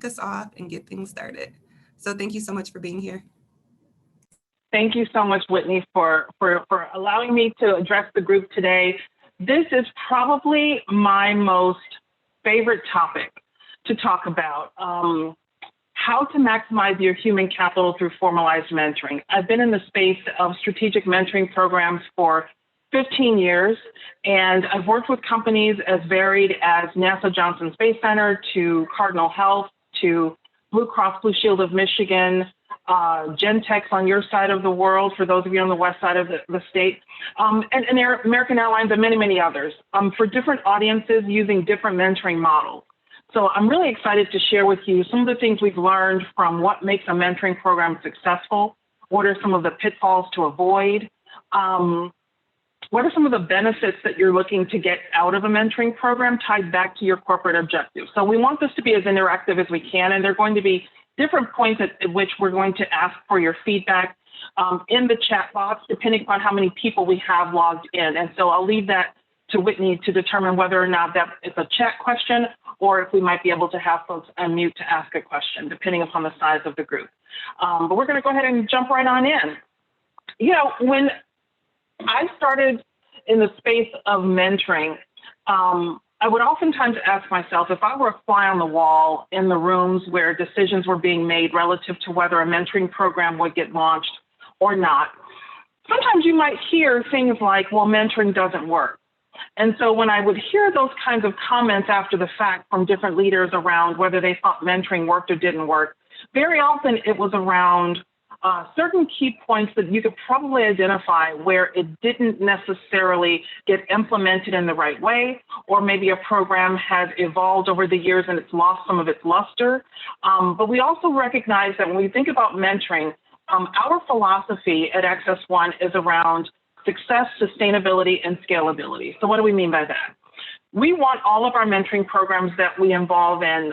us off and get things started. So thank you so much for being here. Thank you so much, Whitney, for allowing me to address the group today. This is probably my most favorite topic to talk about, how to maximize your human capital through formalized mentoring. I've been in the space of strategic mentoring programs for 15 years, and I've worked with companies as varied as NASA Johnson Space Center to Cardinal Health to Blue Cross Blue Shield of Michigan, Gentex on your side of the world, for those of you on the west side of the state, and American Airlines and many, many others, for different audiences using different mentoring models. So I'm really excited to share with you some of the things we've learned from what makes a mentoring program successful, what are some of the pitfalls to avoid, what are some of the benefits that you're looking to get out of a mentoring program tied back to your corporate objectives. So we want this to be as interactive as we can, and there are going to be different points at which we're going to ask for your feedback in the chat box, depending upon how many people we have logged in. And so I'll leave that to Whitney to determine whether or not that is a chat question or if we might be able to have folks unmute to ask a question, depending upon the size of the group. But we're going to go ahead and jump right on in. You know, when I started in the space of mentoring, I would oftentimes ask myself, if I were a fly on the wall in the rooms where decisions were being made relative to whether a mentoring program would get launched or not, sometimes you might hear things like, well, mentoring doesn't work. And so when I would hear those kinds of comments after the fact from different leaders around whether they thought mentoring worked or didn't work, very often it was around certain key points that you could probably identify where it didn't necessarily get implemented in the right way, or maybe a program has evolved over the years and it's lost some of its luster. But we also recognize that when we think about mentoring, our philosophy at Access One is around success, sustainability, and scalability. So what do we mean by that? We want all of our mentoring programs that we involved in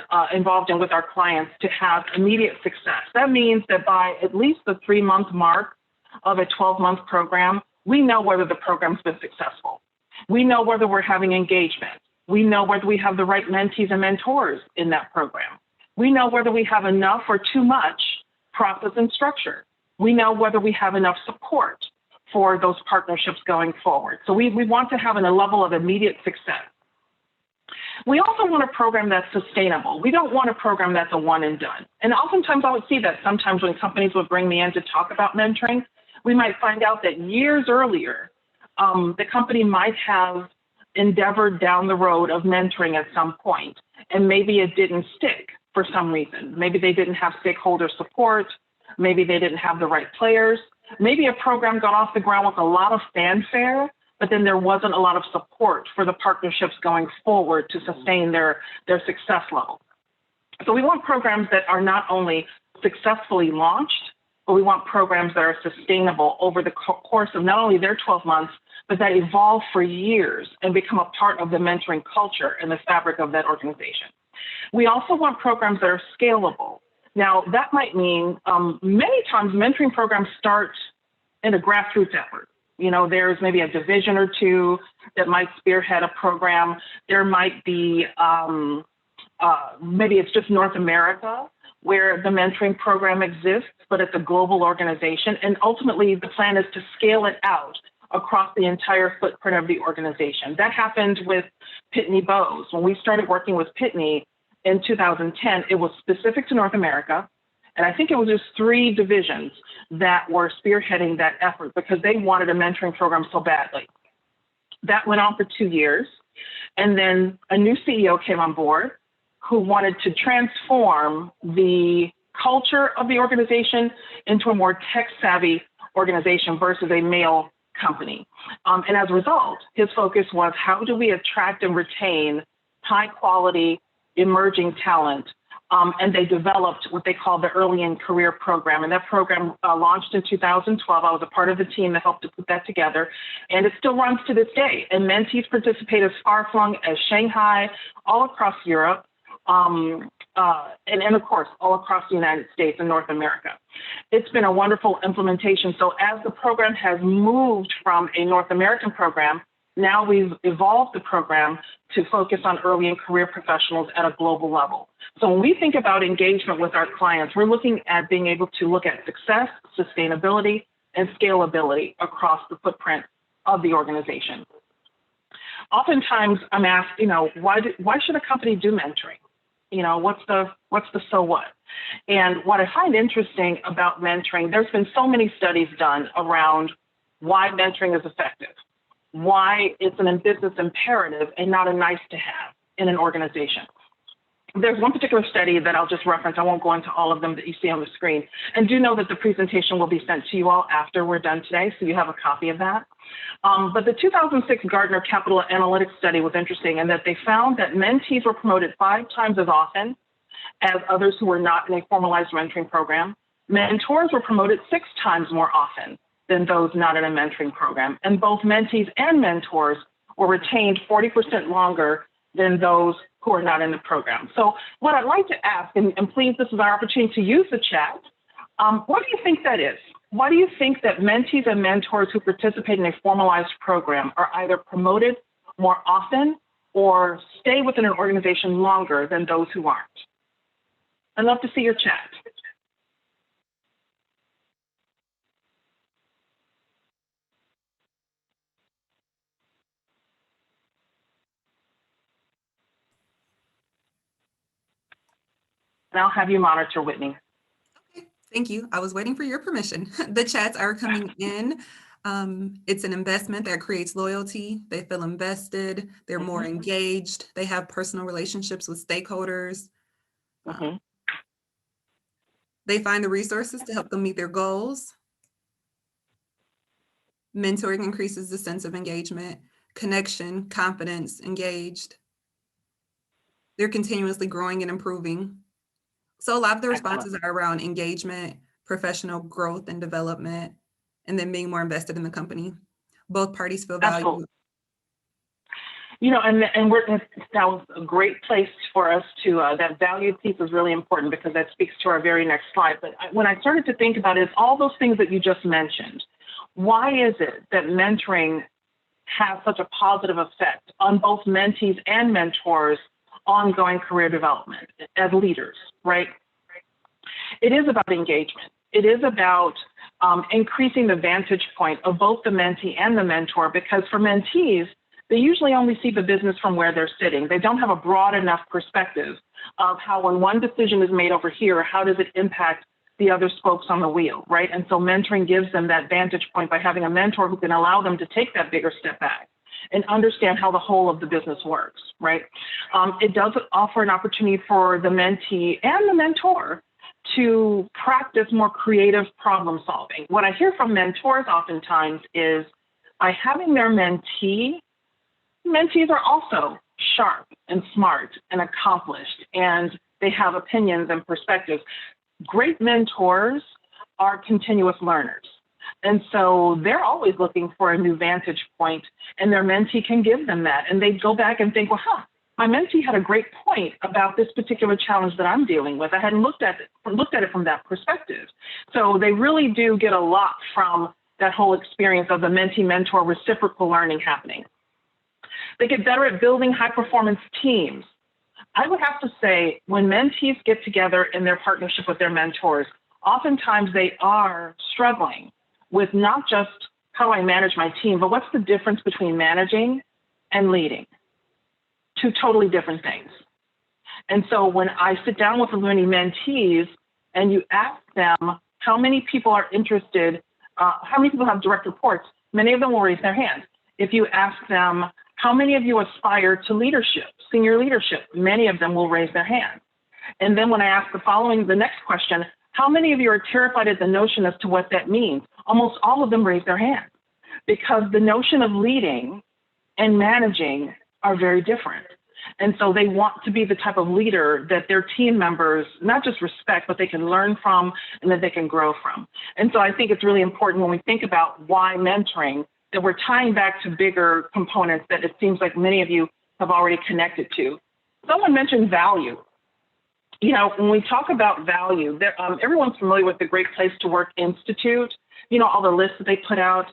with our clients to have immediate success. That means that by at least the 3-month mark of a 12-month program, we know whether the program's been successful. We know whether we're having engagement. We know whether we have the right mentees and mentors in that program. We know whether we have enough or too much process and structure. We know whether we have enough support for those partnerships going forward. So we want to have a level of immediate success. We also want a program that's sustainable. We don't want a program that's a one and done. And oftentimes I would see that sometimes when companies would bring me in to talk about mentoring, we might find out that years earlier, the company might have endeavored down the road of mentoring at some point, and maybe it didn't stick for some reason. Maybe they didn't have stakeholder support. Maybe they didn't have the right players. Maybe a program got off the ground with a lot of fanfare, but then there wasn't a lot of support for the partnerships going forward to sustain their success level. So we want programs that are not only successfully launched, but we want programs that are sustainable over the course of not only their 12 months, but that evolve for years and become a part of the mentoring culture and the fabric of that organization. We also want programs that are scalable. Now, that might mean many times mentoring programs start in a grassroots effort. You know, there's maybe a division or two that might spearhead a program. There might be, maybe it's just North America where the mentoring program exists, but it's a global organization. And ultimately, the plan is to scale it out across the entire footprint of the organization. That happened with Pitney Bowes. When we started working with Pitney in 2010, it was specific to North America. And I think it was just 3 divisions that were spearheading that effort because they wanted a mentoring program so badly. That went on for 2 years. And then a new CEO came on board who wanted to transform the culture of the organization into a more tech-savvy organization versus a male company. And as a result, his focus was how do we attract and retain high-quality emerging talent. And they developed what they call the Early in Career program. And that program launched in 2012. I was a part of the team that helped to put that together. And it still runs to this day. And mentees participate as far-flung as Shanghai, all across Europe, and of course, all across the United States and North America. It's been a wonderful implementation. So as the program has moved from a North American program Now we've evolved the program to focus on early and career professionals at a global level. So when we think about engagement with our clients, we're looking at being able to look at success, sustainability, and scalability across the footprint of the organization. Oftentimes I'm asked, why should a company do mentoring? What's the so what? And what I find interesting about mentoring, there's been so many studies done around why mentoring is effective, why it's a business imperative and not a nice to have in an organization. There's one particular study that I'll just reference. I won't go into all of them that you see on the screen. And do know that the presentation will be sent to you all after we're done today, so you have a copy of that. But the 2006 Gartner Capital Analytics study was interesting in that they found that mentees were promoted 5 times as often as others who were not in a formalized mentoring program. Mentors were promoted 6 times more often than those not in a mentoring program. And both mentees and mentors were retained 40% longer than those who are not in the program. So what I'd like to ask, and please, this is our opportunity to use the chat, what do you think that is? Why do you think that mentees and mentors who participate in a formalized program are either promoted more often or stay within an organization longer than those who aren't? I'd love to see your chat. And I'll have you monitor, Whitney. Okay, thank you. I was waiting for your permission. The chats are coming in. It's an investment that creates loyalty. They feel invested. They're more engaged. They have personal relationships with stakeholders. They find the resources to help them meet their goals. Mentoring increases the sense of engagement, connection, confidence, engaged. They're continuously growing and improving. So a lot of the responses are around engagement, professional growth and development, and then being more invested in the company. Both parties feel valued. And that was a great place for us to, that value piece is really important because that speaks to our very next slide. But when I started to think about it, all those things that you just mentioned, why is it that mentoring has such a positive effect on both mentees and mentors' ongoing career development as leaders, right? It is about engagement. It is about increasing the vantage point of both the mentee and the mentor, because for mentees, they usually only see the business from where they're sitting. They don't have a broad enough perspective of how when one decision is made over here, how does it impact the other spokes on the wheel, right? And so mentoring gives them that vantage point by having a mentor who can allow them to take that bigger step back and understand how the whole of the business works, right? It does offer an opportunity for the mentee and the mentor to practice more creative problem solving. What I hear from mentors oftentimes is by having their mentees are also sharp and smart and accomplished, and they have opinions and perspectives. Great mentors are continuous learners. And so they're always looking for a new vantage point, and their mentee can give them that. And they go back and think, well, my mentee had a great point about this particular challenge that I'm dealing with. I hadn't looked at it from that perspective. So they really do get a lot from that whole experience of the mentee-mentor reciprocal learning happening. They get better at building high-performance teams. I would have to say when mentees get together in their partnership with their mentors, oftentimes they are struggling with not just how I manage my team, but what's the difference between managing and leading? Two totally different things. And so when I sit down with many mentees and you ask them how many people are interested, how many people have direct reports, many of them will raise their hand. If you ask them, how many of you aspire to leadership, senior leadership, many of them will raise their hand. And then when I ask the next question, how many of you are terrified at the notion as to what that means? Almost all of them raise their hand, because the notion of leading and managing are very different. And so they want to be the type of leader that their team members not just respect, but they can learn from and that they can grow from. And so I think it's really important when we think about why mentoring, that we're tying back to bigger components that it seems like many of you have already connected to. Someone mentioned value. When we talk about value, everyone's familiar with the Great Place to Work Institute. all the lists that they put out,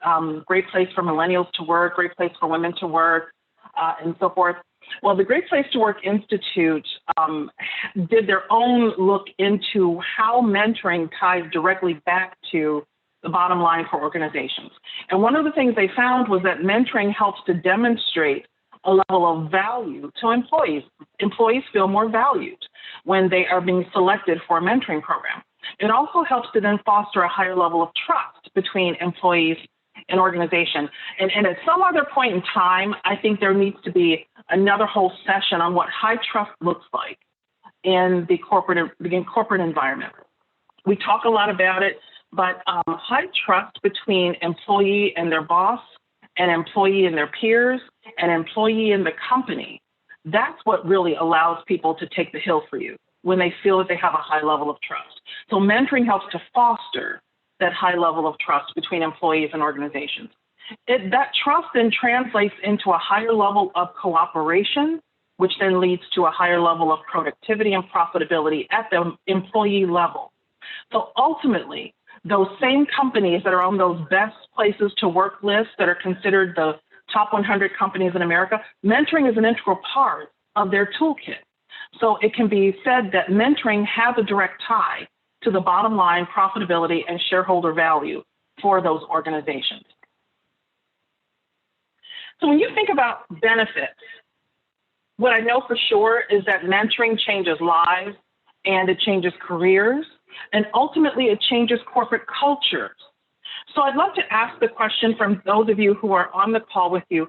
great place for millennials to work, great place for women to work, and so forth. Well, the Great Place to Work Institute did their own look into how mentoring ties directly back to the bottom line for organizations. And one of the things they found was that mentoring helps to demonstrate a level of value to employees. Employees feel more valued when they are being selected for a mentoring program. It also helps to then foster a higher level of trust between employees and organization. And at some other point in time, I think there needs to be another whole session on what high trust looks like in the corporate environment. We talk a lot about it, but high trust between employee and their boss, and employee and their peers, and employee and the company, that's what really allows people to take the hill for you when they feel that they have a high level of trust. So mentoring helps to foster that high level of trust between employees and organizations. That trust then translates into a higher level of cooperation, which then leads to a higher level of productivity and profitability at the employee level. So ultimately, those same companies that are on those best places to work lists that are considered the top 100 companies in America, mentoring is an integral part of their toolkit. So it can be said that mentoring has a direct tie to the bottom line profitability and shareholder value for those organizations. So when you think about benefits, what I know for sure is that mentoring changes lives and it changes careers, and ultimately it changes corporate cultures. So I'd love to ask the question from those of you who are on the call with you,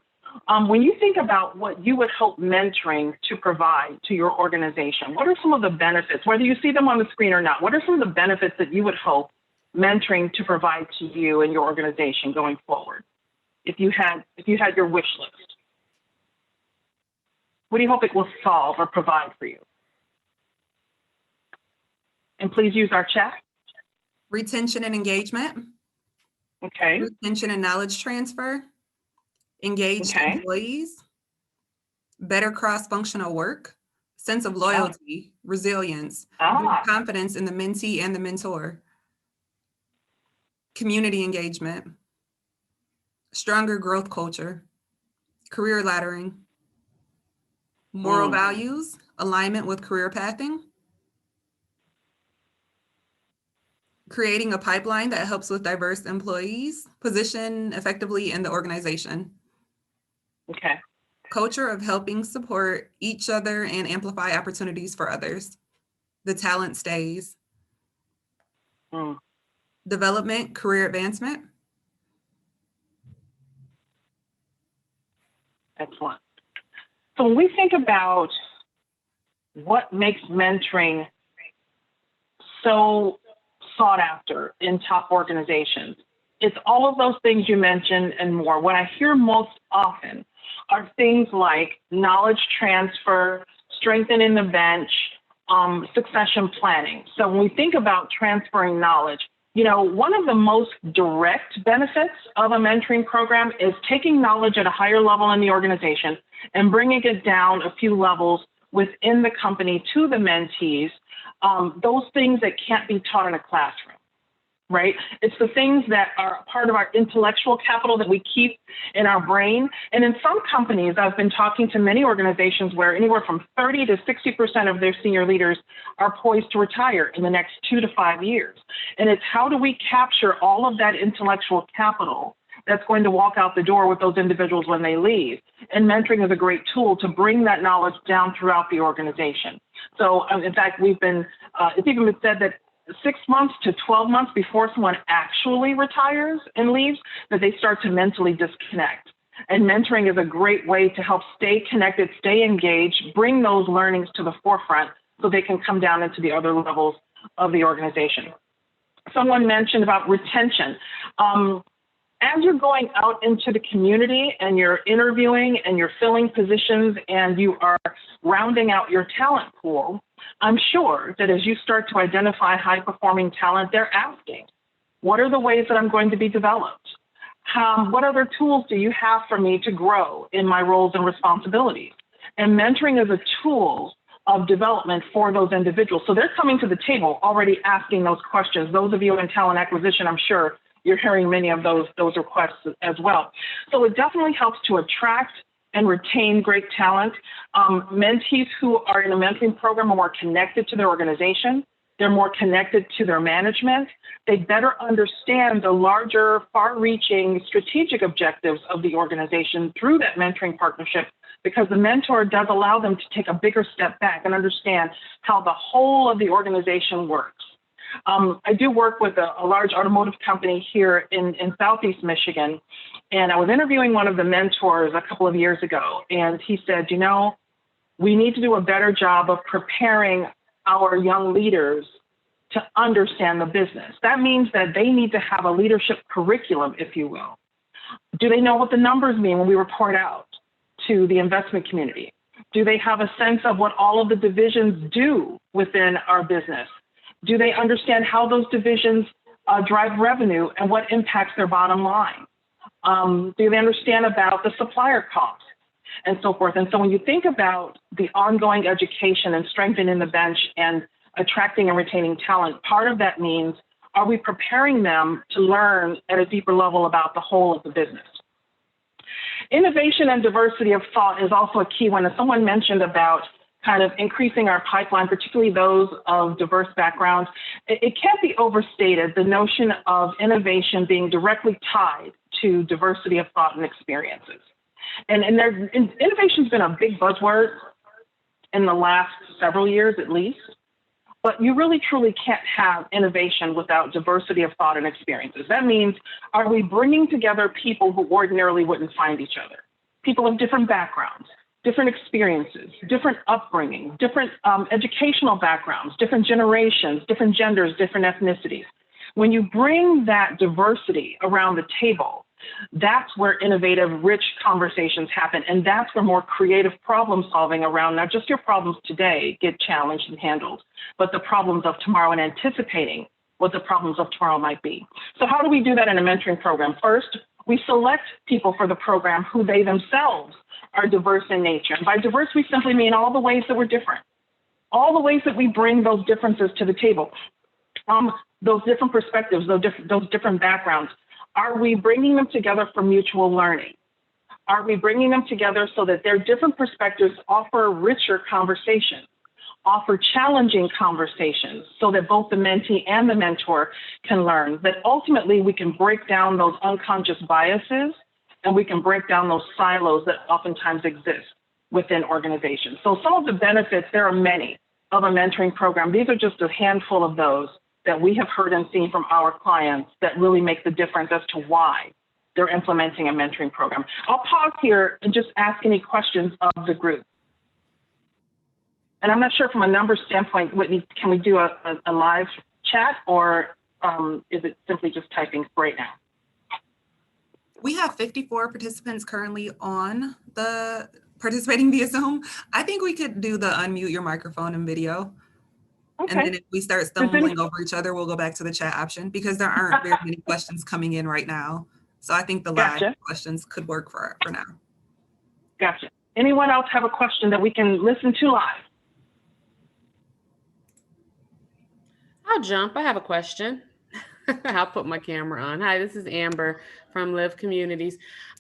when you think about what you would hope mentoring to provide to your organization, what are some of the benefits, whether you see them on the screen or not, what are some of the benefits that you would hope mentoring to provide to you and your organization going forward? If you had your wish list, what do you hope it will solve or provide for you? And please use our chat. Retention and engagement. Okay. Retention and knowledge transfer. Engaged employees. Better cross-functional work. Sense of loyalty, resilience, confidence in the mentee and the mentor. Community engagement. Stronger growth culture. Career laddering. Moral values, alignment with career pathing. Creating a pipeline that helps with diverse employees, position effectively in the organization. Okay. Culture of helping support each other and amplify opportunities for others. The talent stays. Development, career advancement. Excellent. So when we think about what makes mentoring so sought after in top organizations, it's all of those things you mentioned and more. What I hear most often are things like knowledge transfer, strengthening the bench, succession planning. So when we think about transferring knowledge, one of the most direct benefits of a mentoring program is taking knowledge at a higher level in the organization and bringing it down a few levels within the company to the mentees, those things that can't be taught in a classroom, right? It's the things that are part of our intellectual capital that we keep in our brain. And in some companies, I've been talking to many organizations where anywhere from 30 to 60% of their senior leaders are poised to retire in the next 2 to 5 years. And it's how do we capture all of that intellectual capital that's going to walk out the door with those individuals when they leave. And mentoring is a great tool to bring that knowledge down throughout the organization. So in fact, it's even been said that 6 months to 12 months before someone actually retires and leaves, that they start to mentally disconnect. And mentoring is a great way to help stay connected, stay engaged, bring those learnings to the forefront so they can come down into the other levels of the organization. Someone mentioned about retention. As you're going out into the community and you're interviewing and you're filling positions and you are rounding out your talent pool, I'm sure that as you start to identify high-performing talent, they're asking, what are the ways that I'm going to be developed? What other tools do you have for me to grow in my roles and responsibilities? And mentoring is a tool of development for those individuals. So they're coming to the table already asking those questions. Those of you in talent acquisition, I'm sure, you're hearing many of those requests as well. So it definitely helps to attract and retain great talent. Mentees who are in a mentoring program are more connected to their organization. They're more connected to their management. They better understand the larger, far-reaching strategic objectives of the organization through that mentoring partnership, because the mentor does allow them to take a bigger step back and understand how the whole of the organization works. I do work with a large automotive company here in Southeast Michigan, and I was interviewing one of the mentors a couple of years ago, and he said, you know, we need to do a better job of preparing our young leaders to understand the business. That means that they need to have a leadership curriculum, if you will. Do they know what the numbers mean when we report out to the investment community? Do they have a sense of what all of the divisions do within our business? Do they understand how those divisions drive revenue and what impacts their bottom line? Do they understand about the supplier costs and so forth? And so when you think about the ongoing education and strengthening the bench and attracting and retaining talent, part of that means, are we preparing them to learn at a deeper level about the whole of the business? Innovation and diversity of thought is also a key one. As someone mentioned about kind of increasing our pipeline, particularly those of diverse backgrounds, it can't be overstated, the notion of innovation being directly tied to diversity of thought and experiences. And innovation's been a big buzzword in the last several years at least, but you really truly can't have innovation without diversity of thought and experiences. That means, are we bringing together people who ordinarily wouldn't find each other? People of different backgrounds, different experiences, different upbringing, different educational backgrounds, different generations, different genders, different ethnicities. When you bring that diversity around the table, that's where innovative, rich conversations happen. And that's where more creative problem solving around not just your problems today get challenged and handled, but the problems of tomorrow and anticipating what the problems of tomorrow might be. So how do we do that in a mentoring program? First, we select people for the program who they themselves are diverse in nature. And by diverse, we simply mean all the ways that we're different, all the ways that we bring those differences to the table, those different perspectives, those different backgrounds. Are we bringing them together for mutual learning? Are we bringing them together so that their different perspectives offer richer conversations, offer challenging conversations so that both the mentee and the mentor can learn, that ultimately we can break down those unconscious biases and we can break down those silos that oftentimes exist within organizations. So some of the benefits, there are many of a mentoring program. These are just a handful of those that we have heard and seen from our clients that really make the difference as to why they're implementing a mentoring program. I'll pause here and just ask any questions of the group. And I'm not sure from a numbers standpoint, Whitney, can we do a live chat, or is it simply just typing right now? We have 54 participants currently on the participating via Zoom. I think we could do the unmute your microphone and video. Okay. And then if we start stumbling over each other, we'll go back to the chat option, because there aren't very many questions coming in right now. So I think the live questions could work for now. Gotcha. Anyone else have a question that we can listen to live? I'll jump. I have a question. I'll put my camera on. Hi, this is Amber from Live Communities.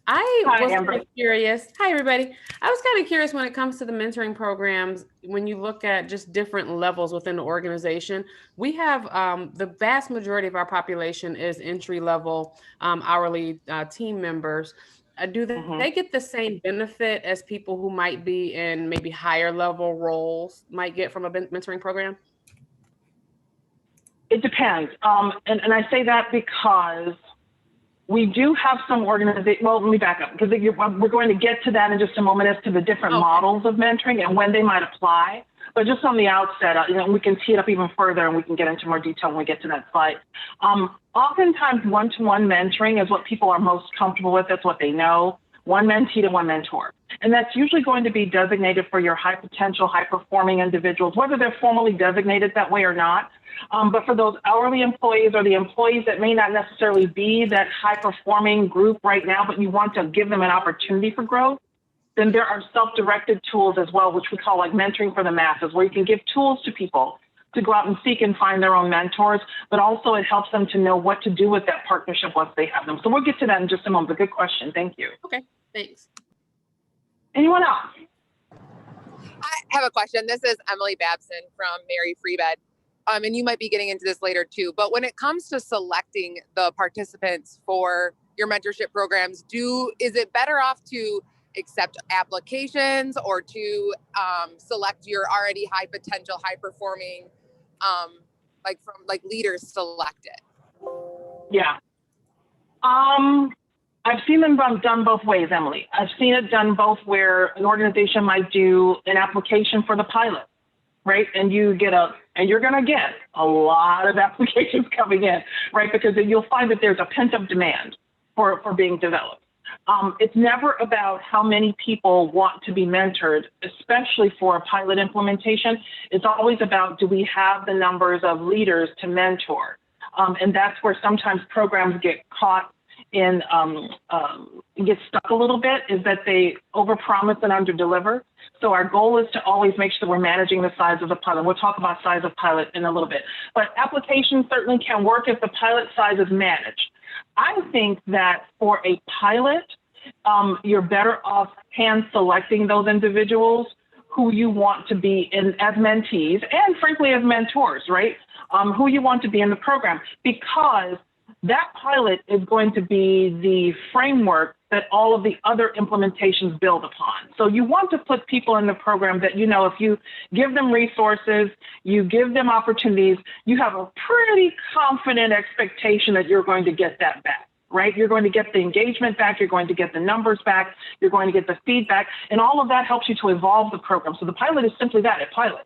I was kind of curious. Hi, everybody. I was kind of curious when it comes to the mentoring programs, when you look at just different levels within the organization. We have the vast majority of our population is entry-level hourly team members. Do they get the same benefit as people who might be in maybe higher level roles might get from a mentoring program? It depends. And I say that because we do have some organizations. Well, let me back up, because we're going to get to that in just a moment as to the different models of mentoring and when they might apply. But just on the outset, we can tee it up even further and we can get into more detail when we get to that slide. Oftentimes, one-to-one mentoring is what people are most comfortable with. That's what they know. One mentee to one mentor. And that's usually going to be designated for your high potential, high performing individuals, whether they're formally designated that way or not. But for those hourly employees or the employees that may not necessarily be that high performing group right now, but you want to give them an opportunity for growth, then there are self-directed tools as well, which we call like mentoring for the masses, where you can give tools to people to go out and seek and find their own mentors, but also it helps them to know what to do with that partnership once they have them. So we'll get to that in just a moment, but good question. Thank you. Okay, thanks. Anyone else? I have a question. This is Emily Babson from Mary Free Bed. And you might be getting into this later too, but when it comes to selecting the participants for your mentorship programs, is it better off to accept applications or to select your already high potential, high performing, like leaders select it? Yeah. I've seen them done both ways, Emily. I've seen it done both where an organization might do an application for the pilot, right? And you're gonna get a lot of applications coming in, right? Because you'll find that there's a pent-up demand for being developed. It's never about how many people want to be mentored, especially for a pilot implementation. It's always about, do we have the numbers of leaders to mentor? And that's where sometimes programs get caught in, get stuck a little bit, is that they overpromise and underdeliver. So our goal is to always make sure that we're managing the size of the pilot. We'll talk about size of pilot in a little bit, but applications certainly can work if the pilot size is managed. I think that for a pilot, you're better off hand selecting those individuals who you want to be in as mentees and frankly as mentors, right? Who you want to be in the program, because that pilot is going to be the framework that all of the other implementations build upon. So you want to put people in the program that, you know, if you give them resources, you give them opportunities, you have a pretty confident expectation that you're going to get that back, right? You're going to get the engagement back, you're going to get the numbers back, you're going to get the feedback, and all of that helps you to evolve the program. So the pilot is simply that, a pilot.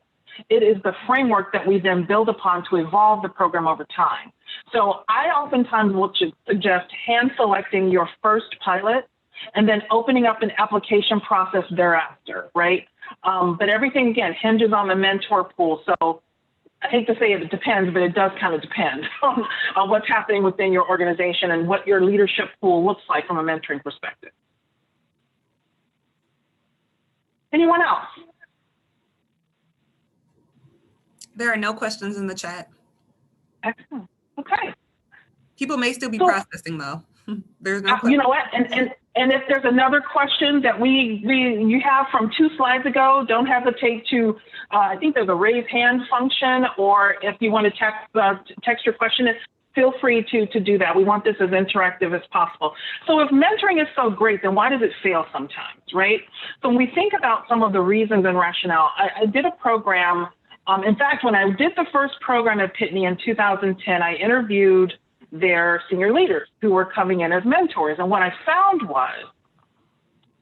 It is the framework that we then build upon to evolve the program over time. So I oftentimes will suggest hand selecting your first pilot and then opening up an application process thereafter, right? But everything, again, hinges on the mentor pool. So I hate to say it depends, but it does kind of depend on what's happening within your organization and what your leadership pool looks like from a mentoring perspective. Anyone else? There are no questions in the chat. Excellent. Okay. People may still be processing though. There's no question. You know what? And if there's another question that you have from 2 slides ago, don't hesitate to, I think there's a raise hand function, or if you want to text your question, feel free to do that. We want this as interactive as possible. So if mentoring is so great, then why does it fail sometimes, right? So when we think about some of the reasons and rationale, I did a program. In fact, when I did the first program at Pitney in 2010, I interviewed their senior leaders who were coming in as mentors. And what I found was,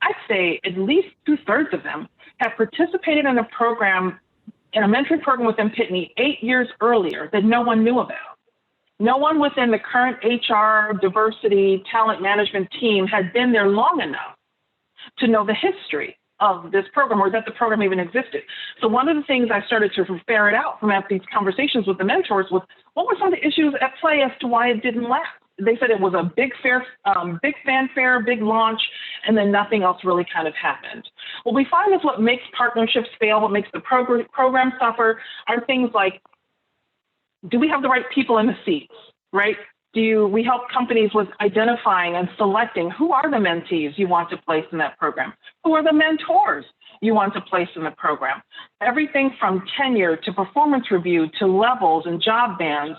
I'd say at least 2/3 of them had participated in a program, in a mentoring program within Pitney 8 years earlier that no one knew about. No one within the current HR, diversity, talent management team had been there long enough to know the history of this program, or that the program even existed. So one of the things I started to ferret out from these conversations with the mentors was, what were some of the issues at play as to why it didn't last? They said it was a big fanfare, big launch, and then nothing else really kind of happened. What we find is what makes partnerships fail, what makes the program suffer, are things like, do we have the right people in the seats, right? We help companies with identifying and selecting who are the mentees you want to place in that program? Who are the mentors you want to place in the program? Everything from tenure to performance review to levels and job bands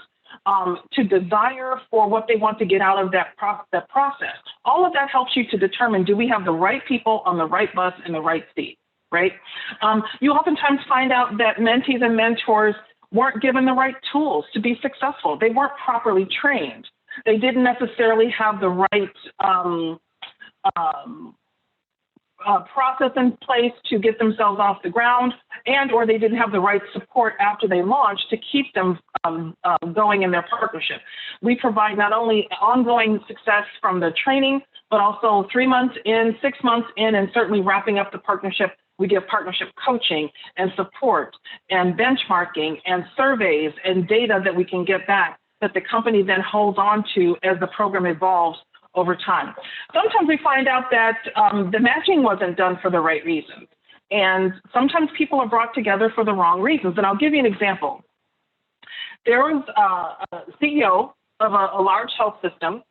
to desire for what they want to get out of that process. All of that helps you to determine, do we have the right people on the right bus in the right seat, right? You oftentimes find out that mentees and mentors weren't given the right tools to be successful. They weren't properly trained. They didn't necessarily have the right process in place to get themselves off the ground, or they didn't have the right support after they launched to keep them going in their partnership. We provide not only ongoing success from the training, but also 3 months in, 6 months in, and certainly wrapping up the partnership. We give partnership coaching and support and benchmarking and surveys and data that we can get back that the company then holds on to as the program evolves over time. Sometimes we find out that the matching wasn't done for the right reasons. And sometimes people are brought together for the wrong reasons. And I'll give you an example. there was a CEO of a large health system,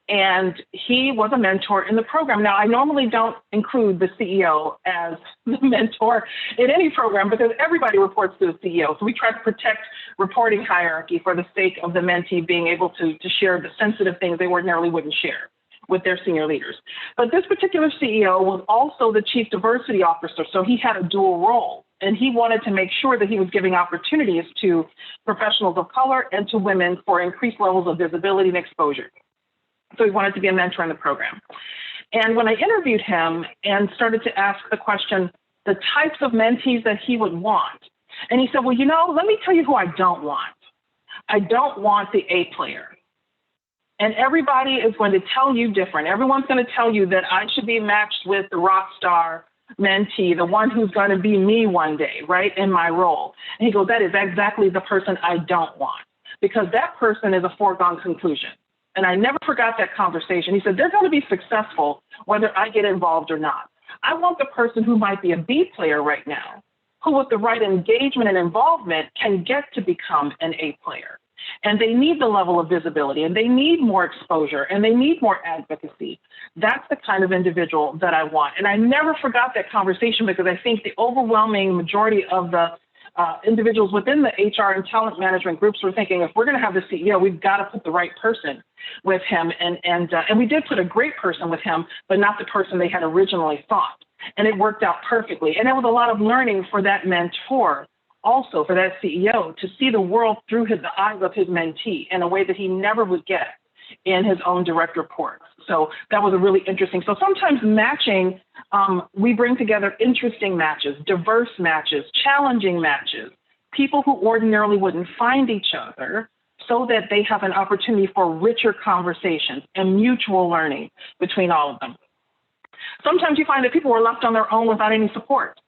and he was a mentor in the program. Now, I normally don't include the CEO as the mentor in any program because everybody reports to the CEO. So we try to protect reporting hierarchy for the sake of the mentee being able to share the sensitive things they ordinarily wouldn't share with their senior leaders. But this particular CEO was also the chief diversity officer, so he had a dual role. And he wanted to make sure that he was giving opportunities to professionals of color and to women for increased levels of visibility and exposure. So he wanted to be a mentor in the program. And when I interviewed him and started to ask the question, the types of mentees that he would want, and he said, well, you know, let me tell you who I don't want. I don't want the A player. And everybody is going to tell you different. Everyone's going to tell you that I should be matched with the rock star mentee, the one who's going to be me one day, right, in my role. And he goes, that is exactly the person I don't want, because that person is a foregone conclusion. And I never forgot that conversation. He said, they're going to be successful whether I get involved or not. I want the person who might be a B player right now, who with the right engagement and involvement can get to become an A player. And they need the level of visibility, and they need more exposure, and they need more advocacy. That's the kind of individual that I want. And I never forgot that conversation because I think the overwhelming majority of the individuals within the HR and talent management groups were thinking, if we're going to have the CEO, we've got to put the right person with him. And we did put a great person with him, but not the person they had originally thought. And it worked out perfectly. And there was a lot of learning for that mentor, also for that CEO, to see the world through the eyes of his mentee in a way that he never would get in his own direct reports. So that was a really interesting. So sometimes matching, we bring together interesting matches, diverse matches, challenging matches, people who ordinarily wouldn't find each other, so that they have an opportunity for richer conversations and mutual learning between all of them. Sometimes you find that people were left on their own without any support,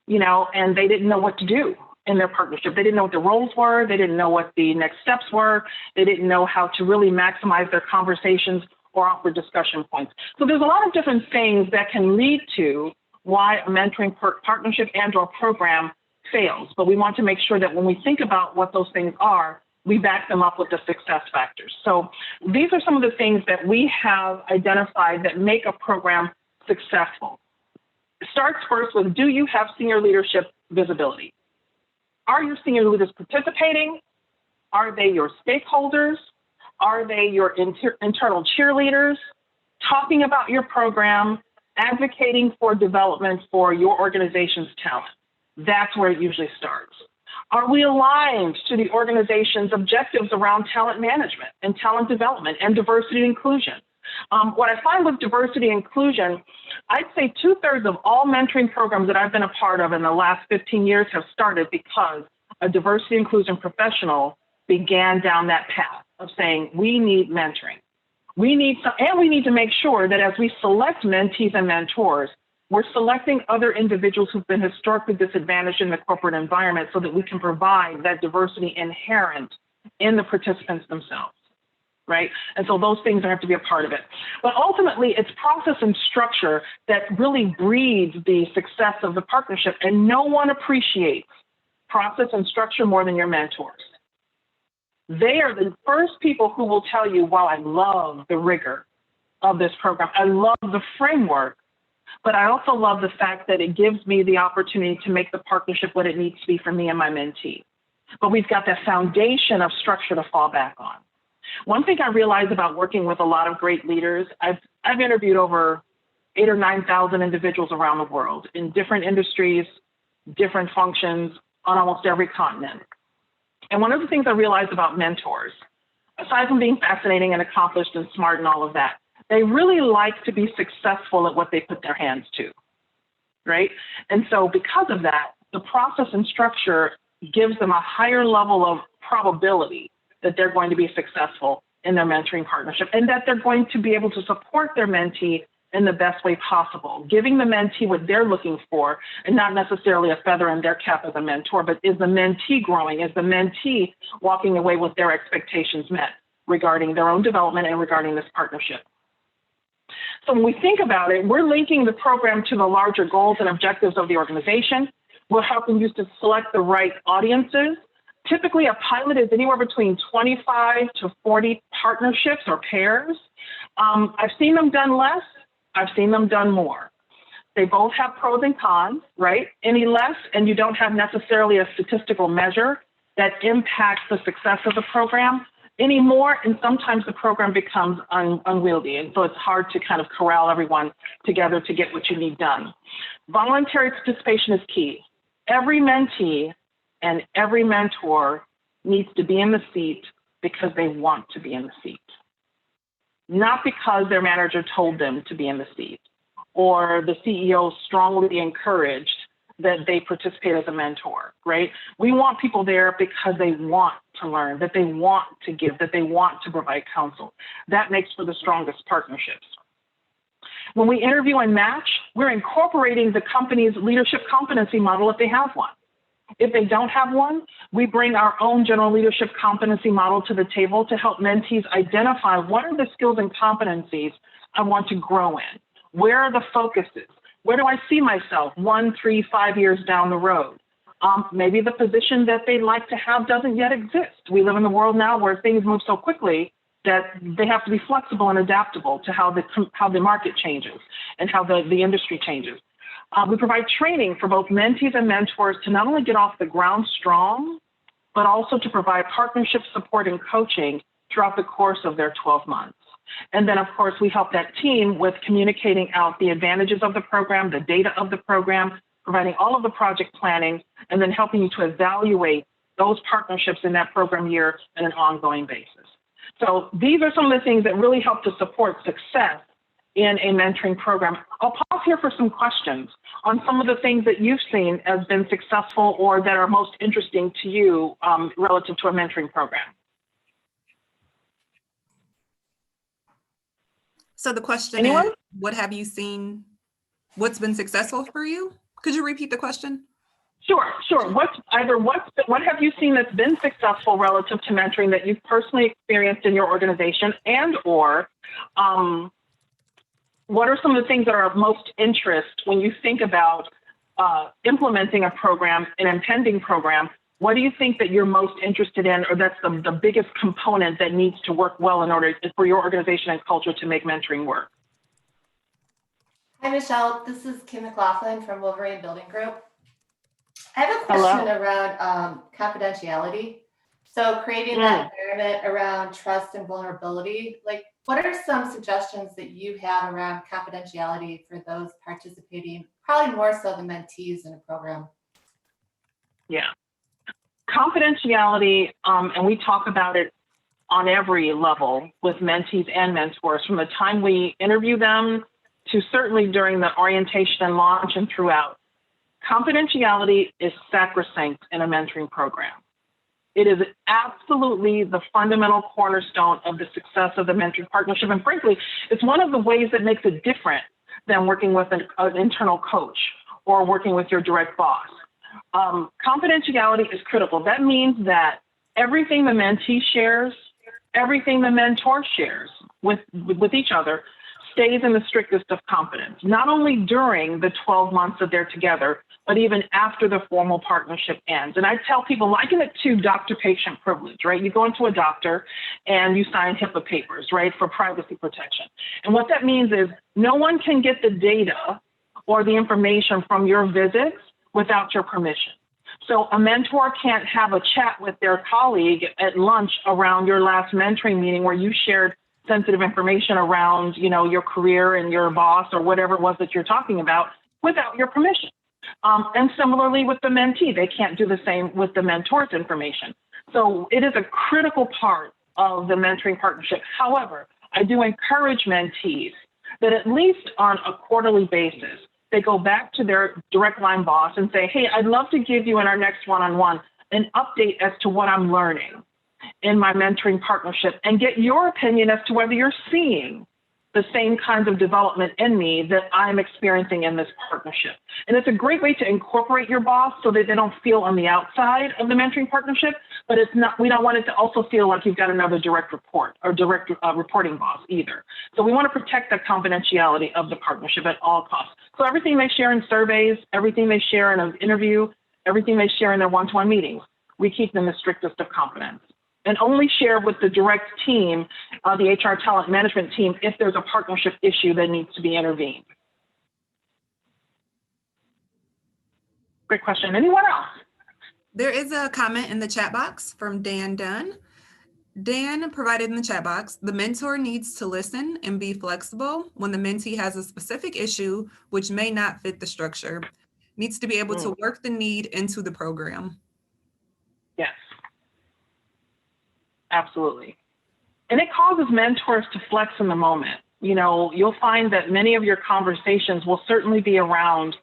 you know, and they didn't know what to do in their partnership. They didn't know what the roles were. They didn't know what the next steps were. They didn't know how to really maximize their conversations or offer discussion points. So there's a lot of different things that can lead to why a mentoring partnership and or program fails. But we want to make sure that when we think about what those things are, we back them up with the success factors. So these are some of the things that we have identified that make a program successful. It starts first with, do you have senior leadership visibility? Are your senior leaders participating? Are they your stakeholders? Are they your internal cheerleaders? Talking about your program, advocating for development for your organization's talent. That's where it usually starts. Are we aligned to the organization's objectives around talent management and talent development and diversity and inclusion? What I find with diversity and inclusion, I'd say 2/3 of all mentoring programs that I've been a part of in the last 15 years have started because a diversity and inclusion professional began down that path of saying, we need mentoring. We need to make sure that as we select mentees and mentors, we're selecting other individuals who've been historically disadvantaged in the corporate environment so that we can provide that diversity inherent in the participants themselves, right? And so those things have to be a part of it. But ultimately, it's process and structure that really breeds the success of the partnership, and no one appreciates process and structure more than your mentors. They are the first people who will tell you, wow, I love the rigor of this program. I love the framework, but I also love the fact that it gives me the opportunity to make the partnership what it needs to be for me and my mentee. But we've got that foundation of structure to fall back on. One thing I realized about working with a lot of great leaders, I've interviewed over 8,000 or 9,000 individuals around the world in different industries, different functions on almost every continent. And one of the things I realized about mentors, aside from being fascinating and accomplished and smart and all of that, they really like to be successful at what they put their hands to, right? And so because of that, the process and structure gives them a higher level of probability that they're going to be successful in their mentoring partnership and that they're going to be able to support their mentee in the best way possible, giving the mentee what they're looking for and not necessarily a feather in their cap as a mentor, but is the mentee growing? Is the mentee walking away with their expectations met regarding their own development and regarding this partnership? So when we think about it, we're linking the program to the larger goals and objectives of the organization. We're helping you to select the right audiences Typically, a pilot is anywhere between 25 to 40 partnerships or pairs. I've seen them done less. I've seen them done more. They both have pros and cons, right? Any less, and you don't have necessarily a statistical measure that impacts the success of the program. Any more, and sometimes the program becomes unwieldy, and so it's hard to kind of corral everyone together to get what you need done. Voluntary participation is key. Every mentee and every mentor needs to be in the seat because they want to be in the seat, not because their manager told them to be in the seat or the CEO strongly encouraged that they participate as a mentor, right? We want people there because they want to learn, that they want to give, that they want to provide counsel. That makes for the strongest partnerships. When we interview and match, we're incorporating the company's leadership competency model if they have one. If they don't have one, we bring our own general leadership competency model to the table to help mentees identify what are the skills and competencies I want to grow in. Where are the focuses? Where do I see myself 1, 3, 5 years down the road? Maybe the position that they'd like to have doesn't yet exist. We live in a world now where things move so quickly that they have to be flexible and adaptable to how the market changes and how the industry changes. We provide training for both mentees and mentors to not only get off the ground strong, but also to provide partnership support and coaching throughout the course of their 12 months. And then, of course, we help that team with communicating out the advantages of the program, the data of the program, providing all of the project planning, and then helping you to evaluate those partnerships in that program year on an ongoing basis. So these are some of the things that really help to support success in a mentoring program. I'll pause here for some questions on some of the things that you've seen as been successful or that are most interesting to you relative to a mentoring program. So the question Anyone? is, what have you seen? What's been successful for you? Could you repeat the question? Sure. What have you seen that's been successful relative to mentoring that you've personally experienced in your organization, and or what are some of the things that are of most interest when you think about implementing a program, an impending program? What do you think that you're most interested in, or that's the biggest component that needs to work well in order for your organization and culture to make mentoring work? Hi, Michelle. This is Kim McLaughlin from Wolverine Building Group. I have a question around confidentiality. So creating that environment around trust and vulnerability, like what are some suggestions that you have around confidentiality for those participating, probably more so the mentees in a program? Yeah. Confidentiality, and we talk about it on every level with mentees and mentors, from the time we interview them to certainly during the orientation and launch and throughout. Confidentiality is sacrosanct in a mentoring program. It is absolutely the fundamental cornerstone of the success of the mentoring partnership. And frankly, it's one of the ways that makes it different than working with an internal coach or working with your direct boss. Confidentiality is critical. That means that everything the mentee shares, everything the mentor shares with each other stays in the strictest of confidence, not only during the 12 months that they're together, but even after the formal partnership ends. And I tell people, liken it to doctor-patient privilege, right? You go into a doctor and you sign HIPAA papers, right, for privacy protection. And what that means is no one can get the data or the information from your visits without your permission. So a mentor can't have a chat with their colleague at lunch around your last mentoring meeting where you shared sensitive information around, your career and your boss or whatever it was that you're talking about without your permission. And similarly with the mentee, they can't do the same with the mentor's information. So it is a critical part of the mentoring partnership. However, I do encourage mentees that at least on a quarterly basis, they go back to their direct line boss and say, hey, I'd love to give you in our next one-on-one an update as to what I'm learning in my mentoring partnership and get your opinion as to whether you're seeing the same kinds of development in me that I'm experiencing in this partnership. And it's a great way to incorporate your boss so that they don't feel on the outside of the mentoring partnership, but we don't want it to also feel like you've got another direct report or direct reporting boss either. So we want to protect the confidentiality of the partnership at all costs. So everything they share in surveys, everything they share in an interview, everything they share in their one-to-one meetings, we keep them the strictest of confidence and only share with the direct team, the HR talent management team, if there's a partnership issue that needs to be intervened. Great question. Anyone else? There is a comment in the chat box from Dan Dunn. Dan provided in the chat box, the mentor needs to listen and be flexible when the mentee has a specific issue which may not fit the structure. Needs to be able to work the need into the program. Yes, absolutely. And it causes mentors to flex in the moment. You know, you'll find that many of your conversations will certainly be around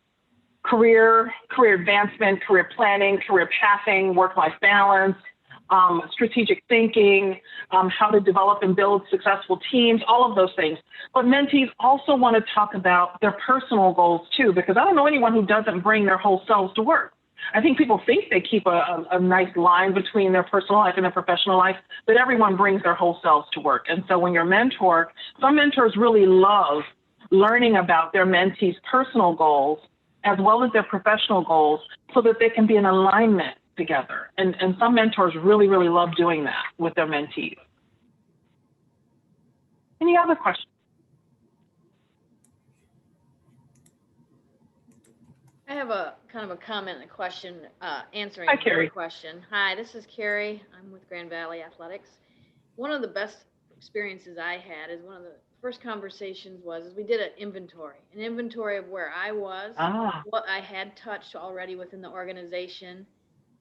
career advancement, career planning, career pathing, work-life balance, strategic thinking, how to develop and build successful teams, all of those things. But mentees also want to talk about their personal goals too, because I don't know anyone who doesn't bring their whole selves to work. I think people think they keep a nice line between their personal life and their professional life, but everyone brings their whole selves to work. And so when you're a mentor, some mentors really love learning about their mentees' personal goals as well as their professional goals so that they can be in alignment together. And some mentors really, really love doing that with their mentees. Any other questions? I have a kind of a comment and a question, answering Hi, Carrie. your question. Hi, this is Carrie. I'm with Grand Valley Athletics. One of the best experiences I had is one of the first conversations was we did an inventory of where I was, what I had touched already within the organization,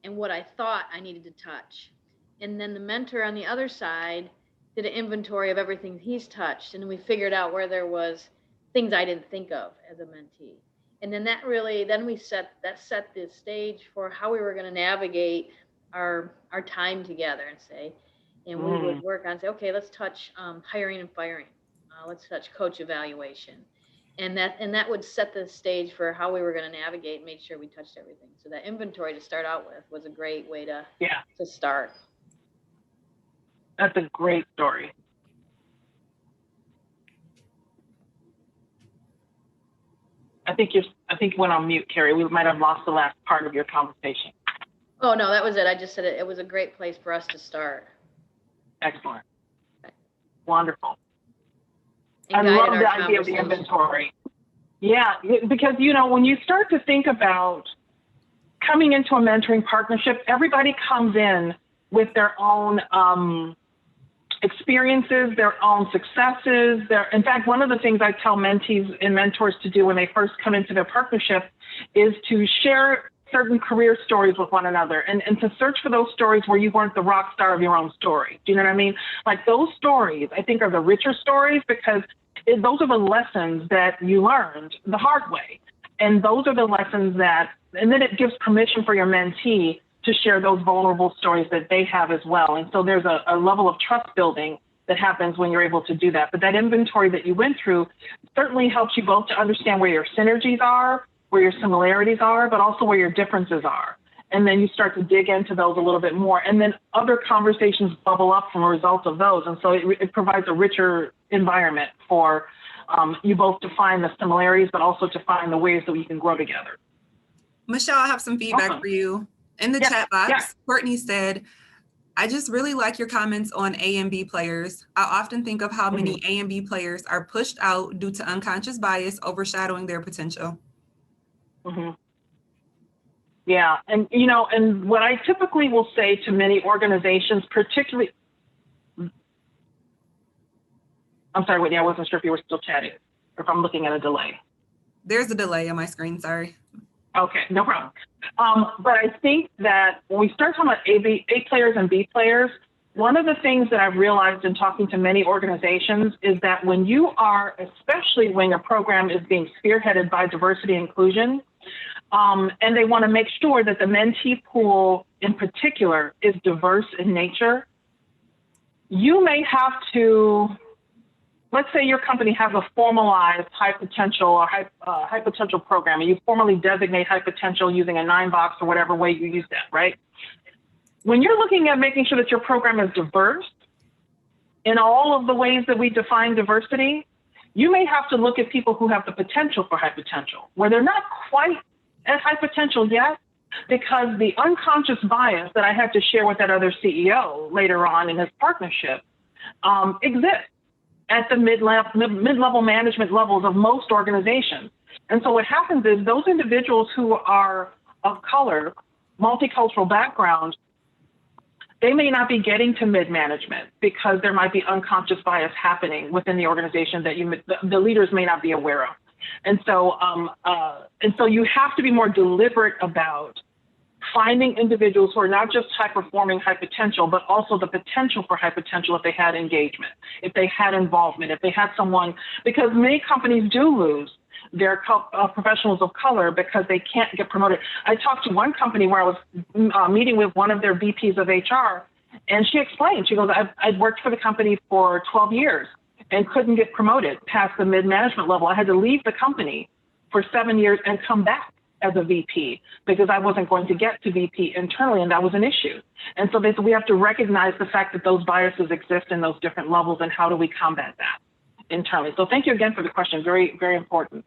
and what I thought I needed to touch. And then the mentor on the other side did an inventory of everything he's touched, and we figured out where there was things I didn't think of as a mentee. And then we set the stage for how we were going to navigate our time together and we would work on okay, let's touch hiring and firing. Let's touch coach evaluation. And that would set the stage for how we were going to navigate and make sure we touched everything. So that inventory to start out with was a great way to start. That's a great story. I think you went on mute, Carrie. We might have lost the last part of your conversation. Oh, no, that was it. I just said it was a great place for us to start. Excellent. Wonderful. And I love the idea of the inventory. Yeah, because, you know, when you start to think about coming into a mentoring partnership, everybody comes in with their own experiences, their own successes. In fact, one of the things I tell mentees and mentors to do when they first come into their partnership is to share certain career stories with one another and to search for those stories where you weren't the rock star of your own story. Do you know what I mean? Like those stories, I think, are the richer stories because those are the lessons that you learned the hard way. And those are the lessons and then it gives permission for your mentee to share those vulnerable stories that they have as well. And so there's a level of trust building that happens when you're able to do that. But that inventory that you went through certainly helps you both to understand where your synergies are, where your similarities are, but also where your differences are. And then you start to dig into those a little bit more. And then other conversations bubble up from a result of those. And so it provides a richer environment for you both to find the similarities, but also to find the ways that we can grow together. Michelle, I have some feedback for you. In the chat box, Courtney said, I just really like your comments on A and B players. I often think of how many A and B players are pushed out due to unconscious bias overshadowing their potential. Yeah, and you know, and what I typically will say to many organizations, particularly, I'm sorry, Whitney, I wasn't sure if you were still chatting or if I'm looking at a delay. There's a delay on my screen, sorry. Okay, no problem. But I think that when we start talking about A players and B players, one of the things that I've realized in talking to many organizations is that when you are, especially when a program is being spearheaded by diversity and inclusion, and they want to make sure that the mentee pool in particular is diverse in nature, you may have to, let's say your company has a formalized high potential or high potential program, and you formally designate high potential using a 9-box or whatever way you use that, right? When you're looking at making sure that your program is diverse in all of the ways that we define diversity, you may have to look at people who have the potential for high potential, where they're not quite at high potential yet, because the unconscious bias that I had to share with that other CEO later on in his partnership exists at the mid-level management levels of most organizations. And so what happens is those individuals who are of color, multicultural background, they may not be getting to mid-management because there might be unconscious bias happening within the organization that the leaders may not be aware of. And so you have to be more deliberate about finding individuals who are not just high performing, high potential, but also the potential for high potential if they had engagement, if they had involvement, if they had someone, because many companies do lose their professionals of color because they can't get promoted. I talked to one company where I was meeting with one of their VPs of HR, and she explained, she goes, I've worked for the company for 12 years and couldn't get promoted past the mid-management level. I had to leave the company for 7 years and come back as a VP because I wasn't going to get to VP internally, and that was an issue. And so we have to recognize the fact that those biases exist in those different levels, and how do we combat that internally? So thank you again for the question. Very, very important.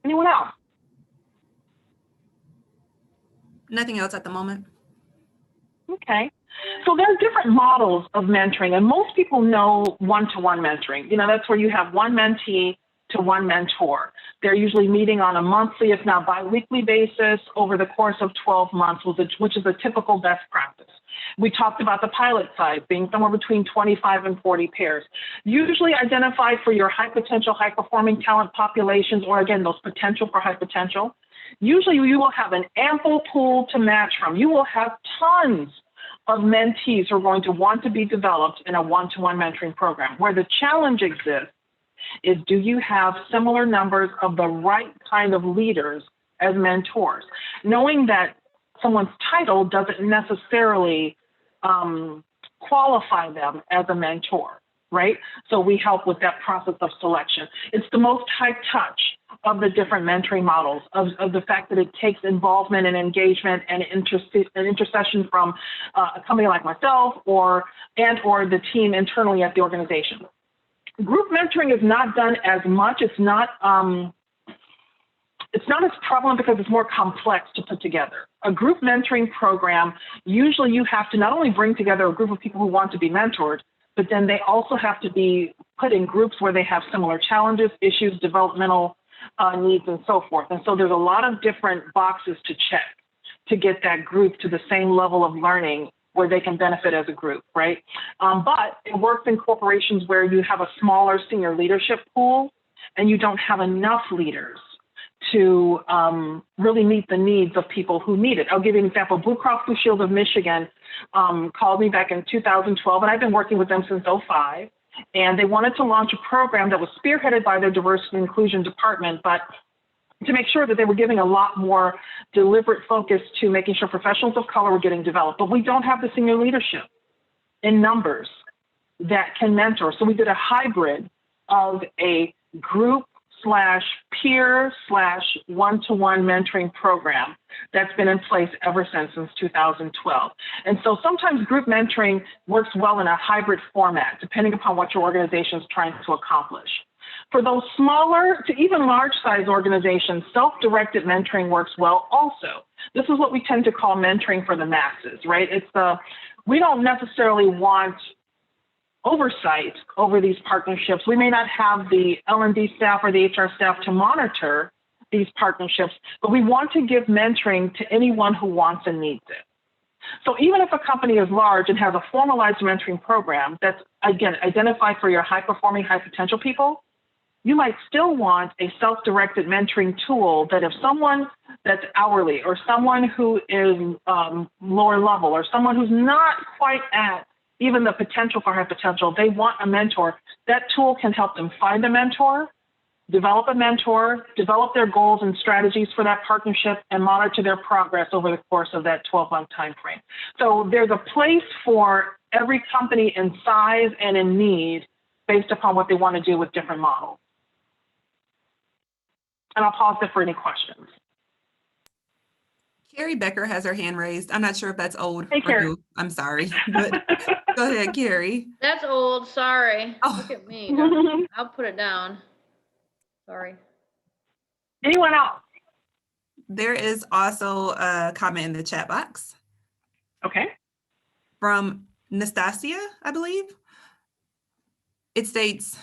Anyone else? Nothing else at the moment. Okay. So there are different models of mentoring, and most people know one-to-one mentoring. You know, that's where you have one mentee to one mentor. They're usually meeting on a monthly, if not bi-weekly basis over the course of 12 months, which is a typical best practice. We talked about the pilot size being somewhere between 25 and 40 pairs, usually identified for your high potential, high performing talent populations, or again, those potential for high potential. Usually you will have an ample pool to match from. You will have tons of mentees who are going to want to be developed in a one-to-one mentoring program. Where the challenge exists is, do you have similar numbers of the right kind of leaders as mentors? Knowing that someone's title doesn't necessarily qualify them as a mentor, right? So we help with that process of selection. It's the most high touch of the different mentoring models, of the fact that it takes involvement and engagement and intercession from a company like myself or the team internally at the organization. Group mentoring is not done as much. It's not as prevalent because it's more complex to put together. A group mentoring program, usually you have to not only bring together a group of people who want to be mentored, but then they also have to be put in groups where they have similar challenges, issues, developmental needs, and so forth. And so there's a lot of different boxes to check to get that group to the same level of learning where they can benefit as a group, right? But it works in corporations where you have a smaller senior leadership pool and you don't have enough leaders to really meet the needs of people who need it. I'll give you an example. Blue Cross Blue Shield of Michigan called me back in 2012, and I've been working with them since 2005. And they wanted to launch a program that was spearheaded by their diversity and inclusion department, but to make sure that they were giving a lot more deliberate focus to making sure professionals of color were getting developed. But we don't have the senior leadership in numbers that can mentor. So we did a hybrid of a group/peer/one-to-one mentoring program that's been in place ever since 2012. And so sometimes group mentoring works well in a hybrid format, depending upon what your organization is trying to accomplish. For those smaller to even large size organizations, self-directed mentoring works well also. This is what we tend to call mentoring for the masses, right? We don't necessarily want oversight over these partnerships. We may not have the L&D staff or the HR staff to monitor these partnerships, but we want to give mentoring to anyone who wants and needs it. So even if a company is large and has a formalized mentoring program that's, again, identified for your high-performing, high-potential people, you might still want a self-directed mentoring tool that if someone that's hourly or someone who is lower level or someone who's not quite at even the potential for high potential, they want a mentor, that tool can help them find a mentor, develop their goals and strategies for that partnership, and monitor their progress over the course of that 12-month time frame. So there's a place for every company in size and in need based upon what they want to do with different models. And I'll pause there for any questions. Carrie Becker has her hand raised. I'm not sure if that's old Hey, or Carrie. new. I'm sorry, but go ahead, Carrie. That's old, sorry. Oh. Look at me. Darn. I'll put it down. Sorry. Anyone else? There is also a comment in the chat box. Okay. From Nastasia, I believe. It states,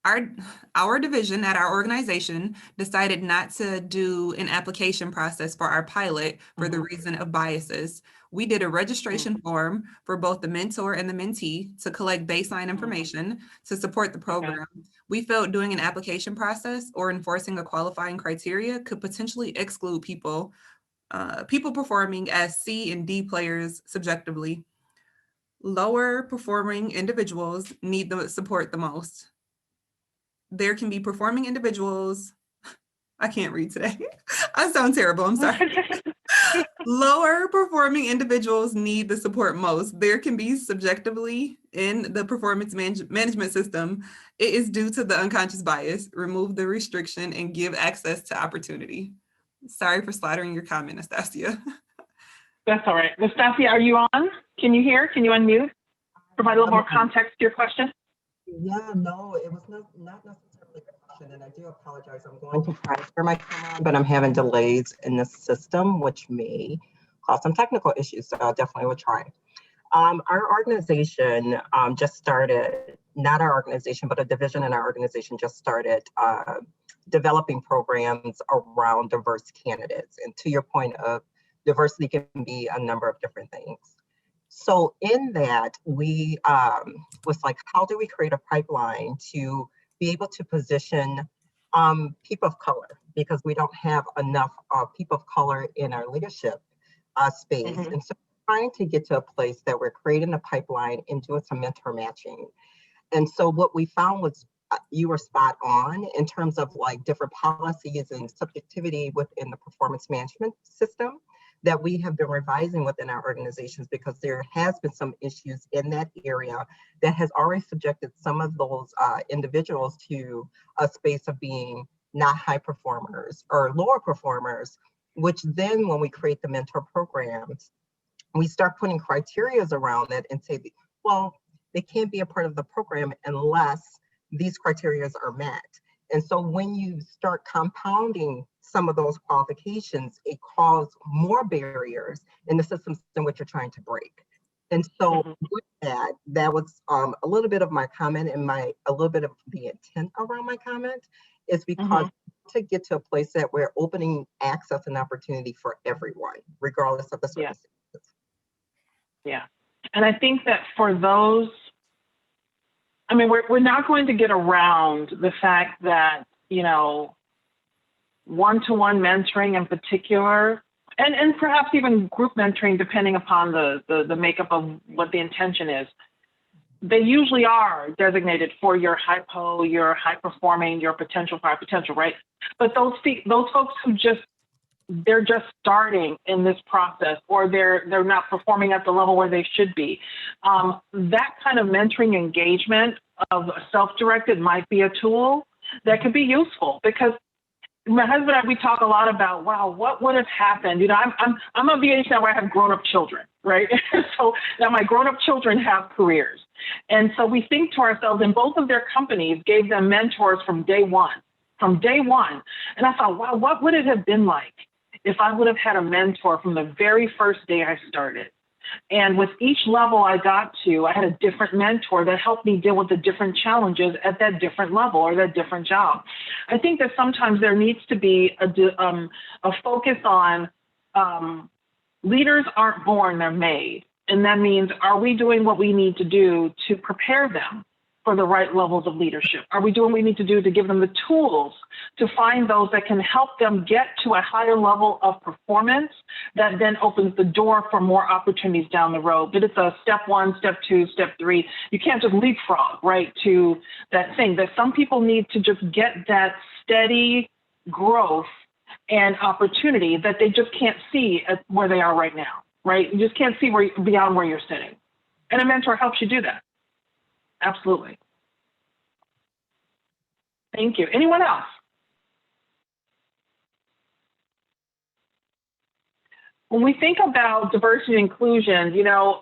our division at our organization decided not to do an application process for our pilot for the reason of biases. We did a registration form for both the mentor and the mentee to collect baseline information to support the program. We felt doing an application process or enforcing a qualifying criteria could potentially exclude people performing as C and D players subjectively. Lower performing individuals need the support the most. There can be performing individuals. I can't read today. I sound terrible. I'm sorry. Lower performing individuals need the support most. There can be subjectively in the performance management system. It is due to the unconscious bias. Remove the restriction and give access to opportunity. Sorry for slaughtering your comment, Nastasia. That's all right. Nastasia, are you on? Can you hear? Can you unmute? Provide a little more context to your question. Yeah, no, it was not necessarily a question, and I do apologize. I'm going to transfer my camera on, but I'm having delays in the system, which may cause some technical issues, so I definitely will try. Our organization just started, not our organization, but a division in our organization just started developing programs around diverse candidates. And to your point of diversity can be a number of different things. So in that, we was like, how do we create a pipeline to be able to position people of color? Because we don't have enough people of color in our leadership space. And so trying to get to a place that we're creating a pipeline and doing some mentor matching. And so what we found was you were spot on in terms of like different policies and subjectivity within the performance management system that we have been revising within our organizations, because there has been some issues in that area that has already subjected some of those individuals to a space of being not high performers or lower performers, which then when we create the mentor programs, we start putting criterias around it and say, well, they can't be a part of the program unless these criterias are met. And so when you start compounding some of those qualifications, it causes more barriers in the systems in which you're trying to break. And so with that was a little bit of my comment and a little bit of the intent around my comment is because to get to a place that we're opening access and opportunity for everyone, regardless of the circumstances. Yeah. And I think that for those, I mean, we're not going to get around the fact that, you know, one-to-one mentoring in particular, and perhaps even group mentoring, depending upon the makeup of what the intention is, they usually are designated for your hypo, your high performing, your potential for high potential, right? But those folks who they're just starting in this process, or they're not performing at the level where they should be. That kind of mentoring engagement of self-directed might be a tool that could be useful, because my husband and I, we talk a lot about, wow, what would have happened? You know, I'm of the age now where I have grown-up children, right? So now my grown-up children have careers. And so we think to ourselves, and both of their companies gave them mentors from day one. And I thought, wow, what would it have been like if I would have had a mentor from the very first day I started? And with each level I got to, I had a different mentor that helped me deal with the different challenges at that different level or that different job. I think that sometimes there needs to be a focus on leaders aren't born, they're made. And that means, are we doing what we need to do to prepare them for the right levels of leadership? Are we doing what we need to do to give them the tools to find those that can help them get to a higher level of performance that then opens the door for more opportunities down the road? But it's a step 1, step 2, step 3. You can't just leapfrog right to that thing. That some people need to just get that steady growth and opportunity that they just can't see at where they are right now, right? You just can't see beyond where you're sitting. And a mentor helps you do that. Absolutely. Thank you. Anyone else? When we think about diversity and inclusion, you know,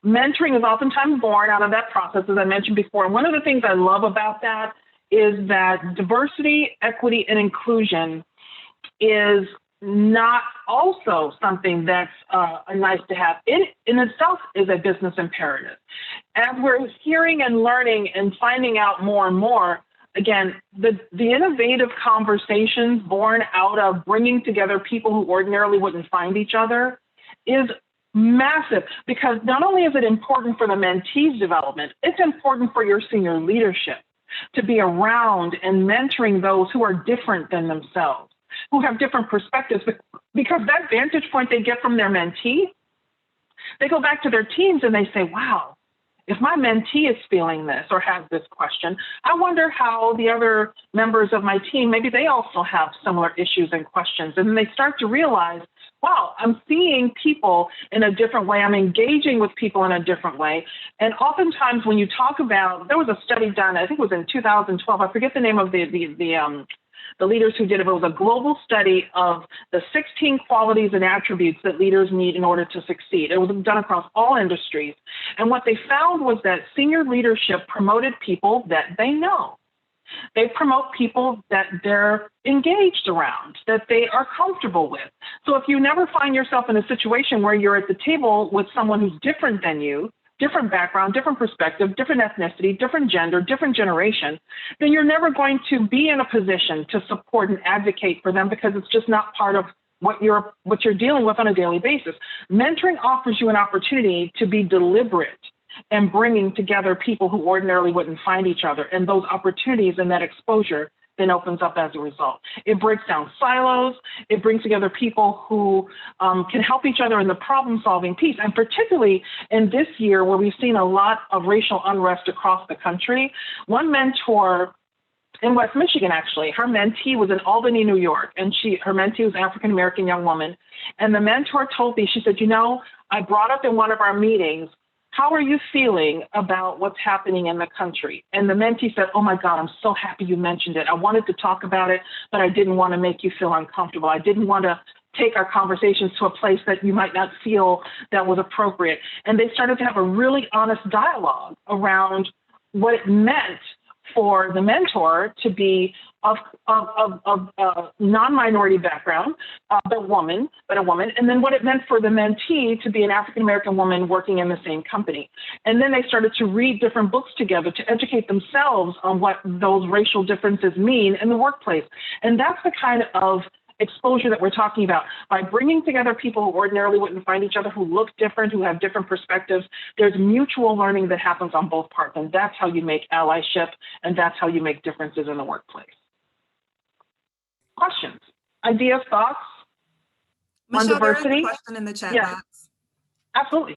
mentoring is oftentimes born out of that process, as I mentioned before. And one of the things I love about that is that diversity, equity, and inclusion is not also something that's a nice to have. It in itself is a business imperative. As we're hearing and learning and finding out more and more, again, the innovative conversations born out of bringing together people who ordinarily wouldn't find each other is massive, because not only is it important for the mentee's development, it's important for your senior leadership to be around and mentoring those who are different than themselves, who have different perspectives, because that vantage point they get from their mentee, they go back to their teams and they say, wow, if my mentee is feeling this or has this question, I wonder how the other members of my team, maybe they also have similar issues and questions. And then they start to realize, wow, I'm seeing people in a different way. I'm engaging with people in a different way. And oftentimes when you talk about, there was a study done, I think it was in 2012, I forget the name of the leaders who did it, but it was a global study of the 16 qualities and attributes that leaders need in order to succeed. It was done across all industries. And what they found was that senior leadership promoted people that they know. They promote people that they're engaged around, that they are comfortable with. So if you never find yourself in a situation where you're at the table with someone who's different than you, different background, different perspective, different ethnicity, different gender, different generation, then you're never going to be in a position to support and advocate for them, because it's just not part of what you're dealing with on a daily basis. Mentoring offers you an opportunity to be deliberate and bringing together people who ordinarily wouldn't find each other. And those opportunities and that exposure then opens up as a result. It breaks down silos. It brings together people who can help each other in the problem-solving piece. And particularly in this year where we've seen a lot of racial unrest across the country, one mentor in West Michigan, actually, her mentee was in Albany, New York, and her mentee was an African-American young woman. And the mentor told me, she said, you know, I brought up in one of our meetings, how are you feeling about what's happening in the country? And the mentee said, oh my God, I'm so happy you mentioned it. I wanted to talk about it, but I didn't want to make you feel uncomfortable. I didn't want to take our conversations to a place that you might not feel that was appropriate. And they started to have a really honest dialogue around what it meant for the mentor to be of non-minority background, but a woman, and then what it meant for the mentee to be an African-American woman working in the same company. And then they started to read different books together to educate themselves on what those racial differences mean in the workplace. And that's the kind of exposure that we're talking about. By bringing together people who ordinarily wouldn't find each other, who look different, who have different perspectives, there's mutual learning that happens on both parts. And that's how you make allyship, and that's how you make differences in the workplace. Questions, ideas, thoughts on Michelle, diversity? there is a question in the chat box. Absolutely.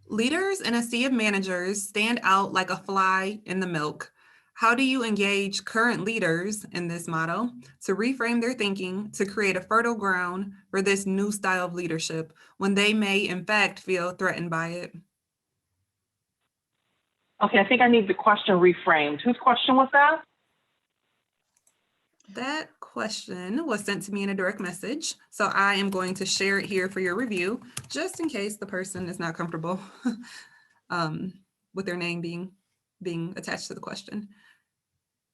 Leaders in a sea of managers stand out like a fly in the milk. How do you engage current leaders in this model to reframe their thinking to create a fertile ground for this new style of leadership when they may, in fact, feel threatened by it? Okay, I think I need the question reframed. Whose question was that? That question was sent to me in a direct message, so I am going to share it here for your review, just in case the person is not comfortable with their name being attached to the question.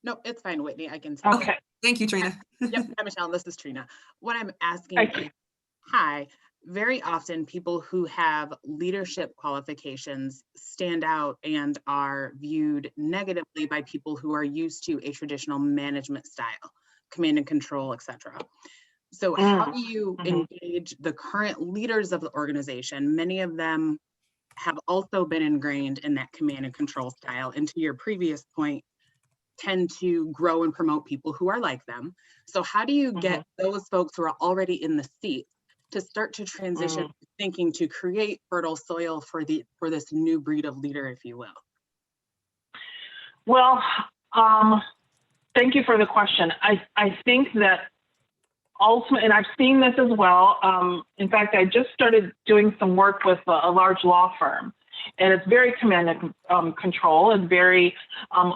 No, it's fine, Whitney. I can. Okay. Thank you, Trina. Yep. Hi, Michelle. This is Trina. What I'm asking is, hi, very often people who have leadership qualifications stand out and are viewed negatively by people who are used to a traditional management style, command and control, etc. So how do you engage the current leaders of the organization? Many of them have also been ingrained in that command and control style. And to your previous point, tend to grow and promote people who are like them. So how do you get those folks who are already in the seat to start to transition thinking to create fertile soil for this new breed of leader, if you will? Well, thank you for the question. I think that ultimately, and I've seen this as well. In fact, I just started doing some work with a large law firm. And it's very command and control and very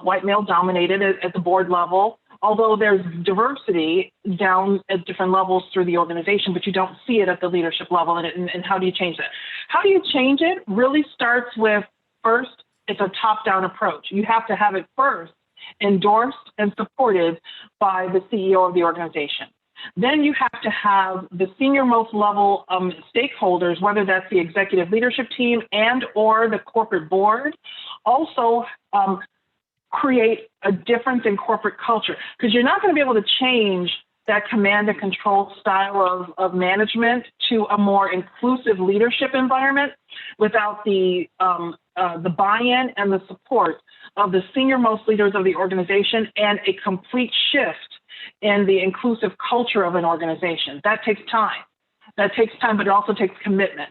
white male dominated at the board level, although there's diversity down at different levels through the organization, but you don't see it at the leadership level. And how do you change that? How do you change it? Really starts with, first, it's a top-down approach. You have to have it first endorsed and supported by the CEO of the organization. Then you have to have the senior most level stakeholders, whether that's the executive leadership team and or the corporate board, also create a difference in corporate culture, because you're not going to be able to change that command and control style of management to a more inclusive leadership environment without the buy-in and the support of the senior most leaders of the organization and a complete shift in the inclusive culture of an organization. That takes time. That takes time, but it also takes commitment.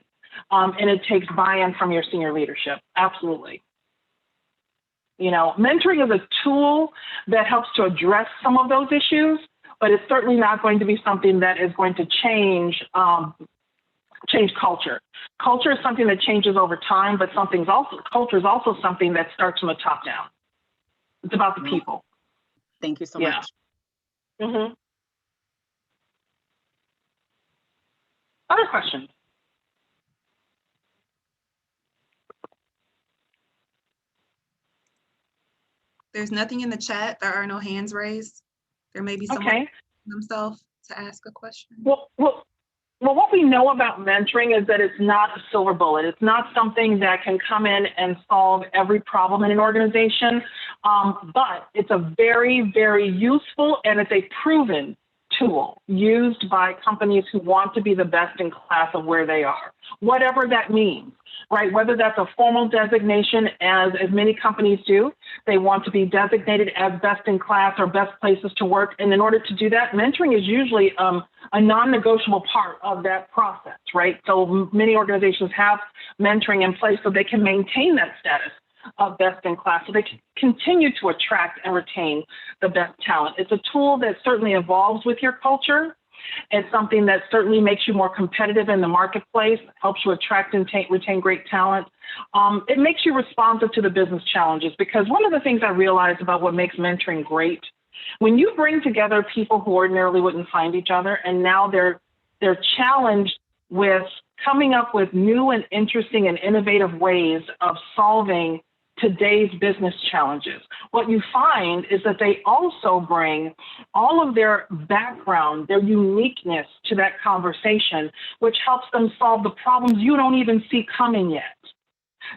And it takes buy-in from your senior leadership. Absolutely. You know, mentoring is a tool that helps to address some of those issues, but it's certainly not going to be something that is going to change culture. Culture is something that changes over time, but culture is also something that starts from the top down. It's about the people. Thank you so much. Mm-hmm. Other questions? There's nothing in the chat. There are no hands raised. There may be someone themselves to ask a question. Well, what we know about mentoring is that it's not a silver bullet. It's not something that can come in and solve every problem in an organization, but it's a very, very useful and it's a proven tool used by companies who want to be the best in class of where they are, whatever that means, right? Whether that's a formal designation, as many companies do, they want to be designated as best in class or best places to work. And in order to do that, mentoring is usually a non-negotiable part of that process, right? So many organizations have mentoring in place so they can maintain that status of best in class, so they can continue to attract and retain the best talent. It's a tool that certainly evolves with your culture. It's something that certainly makes you more competitive in the marketplace, helps you attract and retain great talent. It makes you responsive to the business challenges, because one of the things I realized about what makes mentoring great, when you bring together people who ordinarily wouldn't find each other, and now they're challenged with coming up with new and interesting and innovative ways of solving today's business challenges. What you find is that they also bring all of their background, their uniqueness to that conversation, which helps them solve the problems you don't even see coming yet.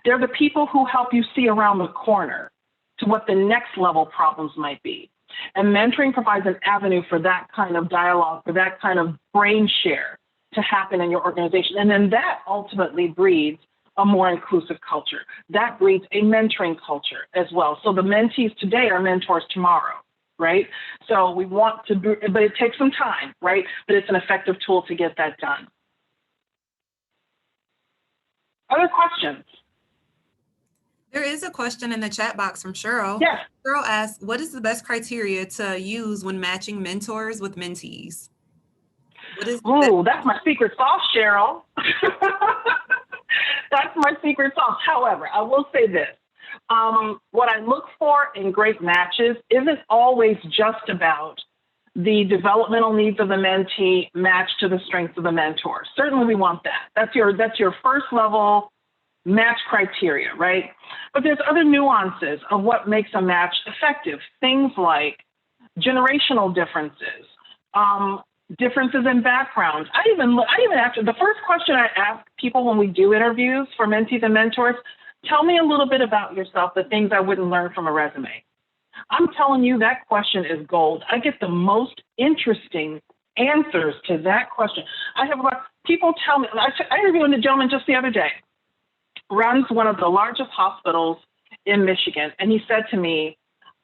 They're the people who help you see around the corner to what the next level problems might be. And mentoring provides an avenue for that kind of dialogue, for that kind of brain share to happen in your organization. And then that ultimately breeds a more inclusive culture. That breeds a mentoring culture as well. So the mentees today are mentors tomorrow, right? So we want to do, but it takes some time, right? But it's an effective tool to get that done. Other questions? There is a question in the chat box from Cheryl. Yes. Cheryl asks, what is the best criteria to use when matching mentors with mentees? Ooh, that's my secret sauce, Cheryl. That's my secret sauce. However, I will say this. What I look for in great matches isn't always just about the developmental needs of the mentee matched to the strengths of the mentor. Certainly we want that. That's your first level match criteria, right? But there's other nuances of what makes a match effective. Things like generational differences, differences in backgrounds. I even after the first question I ask people when we do interviews for mentees and mentors, tell me a little bit about yourself, the things I wouldn't learn from a resume. I'm telling you, that question is gold. I get the most interesting answers to that question. People tell me, I interviewed a gentleman just the other day, runs one of the largest hospitals in Michigan, and he said to me,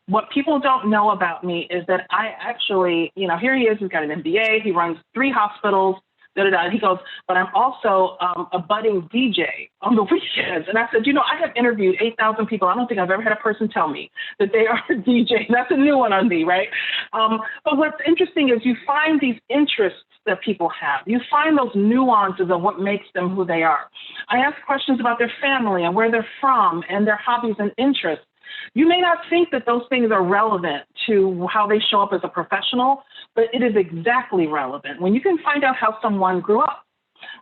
what people don't know about me is that I actually, here he is, he's got an MBA, he runs 3 hospitals, He goes, but I'm also a budding DJ on the weekends. And I said, I have interviewed 8,000 people. I don't think I've ever had a person tell me that they are a DJ. That's a new one on me, right? But what's interesting is you find these interests that people have. You find those nuances of what makes them who they are. I ask questions about their family and where they're from and their hobbies and interests. You may not think that those things are relevant to how they show up as a professional, but it is exactly relevant. When you can find out how someone grew up,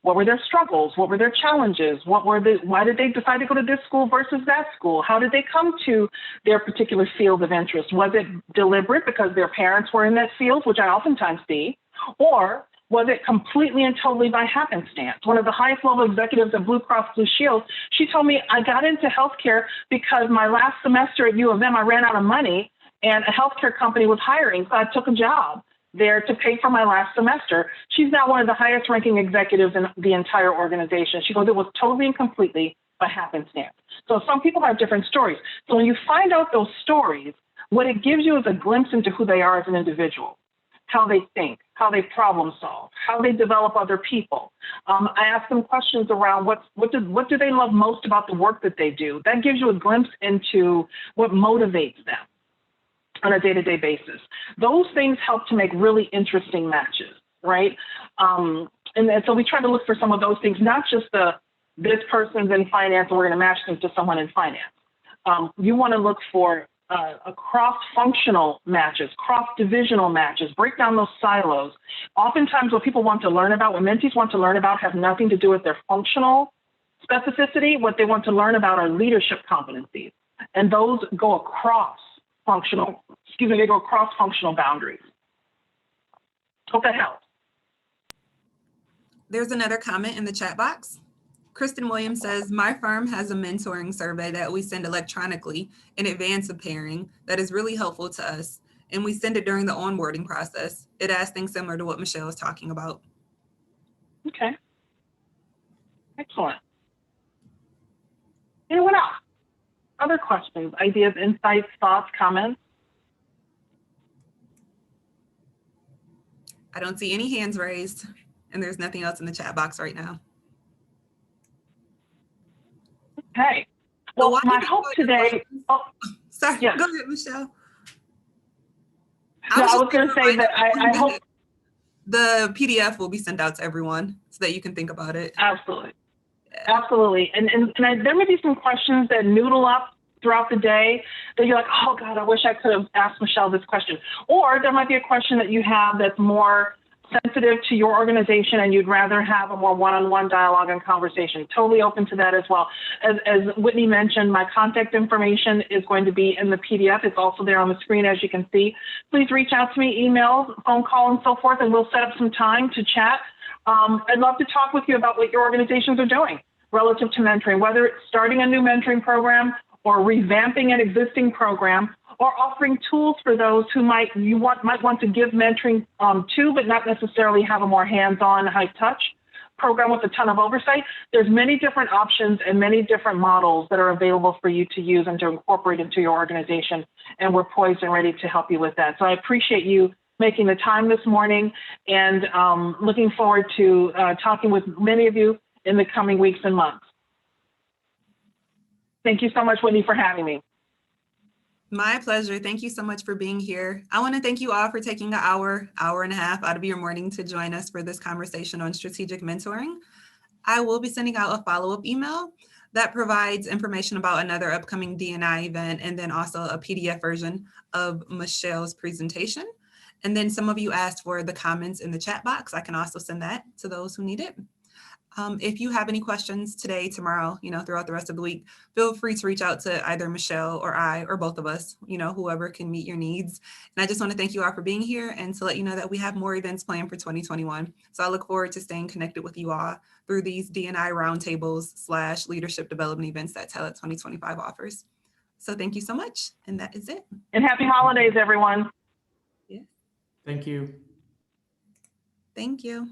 what were their struggles, what were their challenges, why did they decide to go to this school versus that school, how did they come to their particular field of interest? Was it deliberate because their parents were in that field, which I oftentimes see, Or was it completely and totally by happenstance? One of the highest level executives at Blue Cross Blue Shield, she told me, I got into healthcare because my last semester at U of M, I ran out of money and a healthcare company was hiring. So I took a job there to pay for my last semester. She's now one of the highest ranking executives in the entire organization. She goes, it was totally and completely by happenstance. So some people have different stories. So when you find out those stories, what it gives you is a glimpse into who they are as an individual, how they think, how they problem solve, how they develop other people. I ask them questions around what do they love most about the work that they do. That gives you a glimpse into what motivates them on a day-to-day basis. Those things help to make really interesting matches, right? And so we try to look for some of those things, not just this person's in finance and we're going to match them to someone in finance. You want to look for cross-functional matches, cross-divisional matches, break down those silos. Oftentimes what people want to learn about, what mentees want to learn about, have nothing to do with their functional specificity. What they want to learn about are leadership competencies. And those go across they go across functional boundaries. Hope that helps. There's another comment in the chat box. Kristen Williams says, my firm has a mentoring survey that we send electronically in advance of pairing that is really helpful to us. And we send it during the onboarding process. It asks things similar to what Michelle was talking about. Okay. Excellent. Anyone else? Other questions, ideas, insights, thoughts, comments? I don't see any hands raised, and there's nothing else in the chat box right now. Okay. Well, my hope today. Oh, sorry. Yes. Go ahead, Michelle. I was going to say that I hope the PDF will be sent out to everyone so that you can think about it. Absolutely. Absolutely. And there may be some questions that noodle up throughout the day that you're like, oh God, I wish I could have asked Michelle this question. Or there might be a question that you have that's more sensitive to your organization and you'd rather have a more one-on-one dialogue and conversation. Totally open to that as well. As Whitney mentioned, my contact information is going to be in the PDF. It's also there on the screen, as you can see. Please reach out to me, email, phone call, and so forth, and we'll set up some time to chat. I'd love to talk with you about what your organizations are doing relative to mentoring, whether it's starting a new mentoring program or revamping an existing program, or offering tools for those who might want to give mentoring to, but not necessarily have a more hands-on, high-touch program with a ton of oversight. There's many different options and many different models that are available for you to use and to incorporate into your organization, and we're poised and ready to help you with that. So I appreciate you making the time this morning, and looking forward to talking with many of you in the coming weeks and months. Thank you so much, Whitney, for having me. My pleasure. Thank you so much for being here. I want to thank you all for taking an hour and a half out of your morning to join us for this conversation on strategic mentoring. I will be sending out a follow-up email that provides information about another upcoming D&I event, and then also a PDF version of Michelle's presentation. And then some of you asked for the comments in the chat box. I can also send that to those who need it. If you have any questions today, tomorrow, throughout the rest of the week, feel free to reach out to either Michelle or I or both of us, whoever can meet your needs. And I just want to thank you all for being here and to let you know that we have more events planned for 2021. So I look forward to staying connected with you all through these D&I roundtables / leadership development events that Talent 2025 offers. So thank you so much. And that is it. And happy holidays, everyone. Yeah. Thank you. Thank you.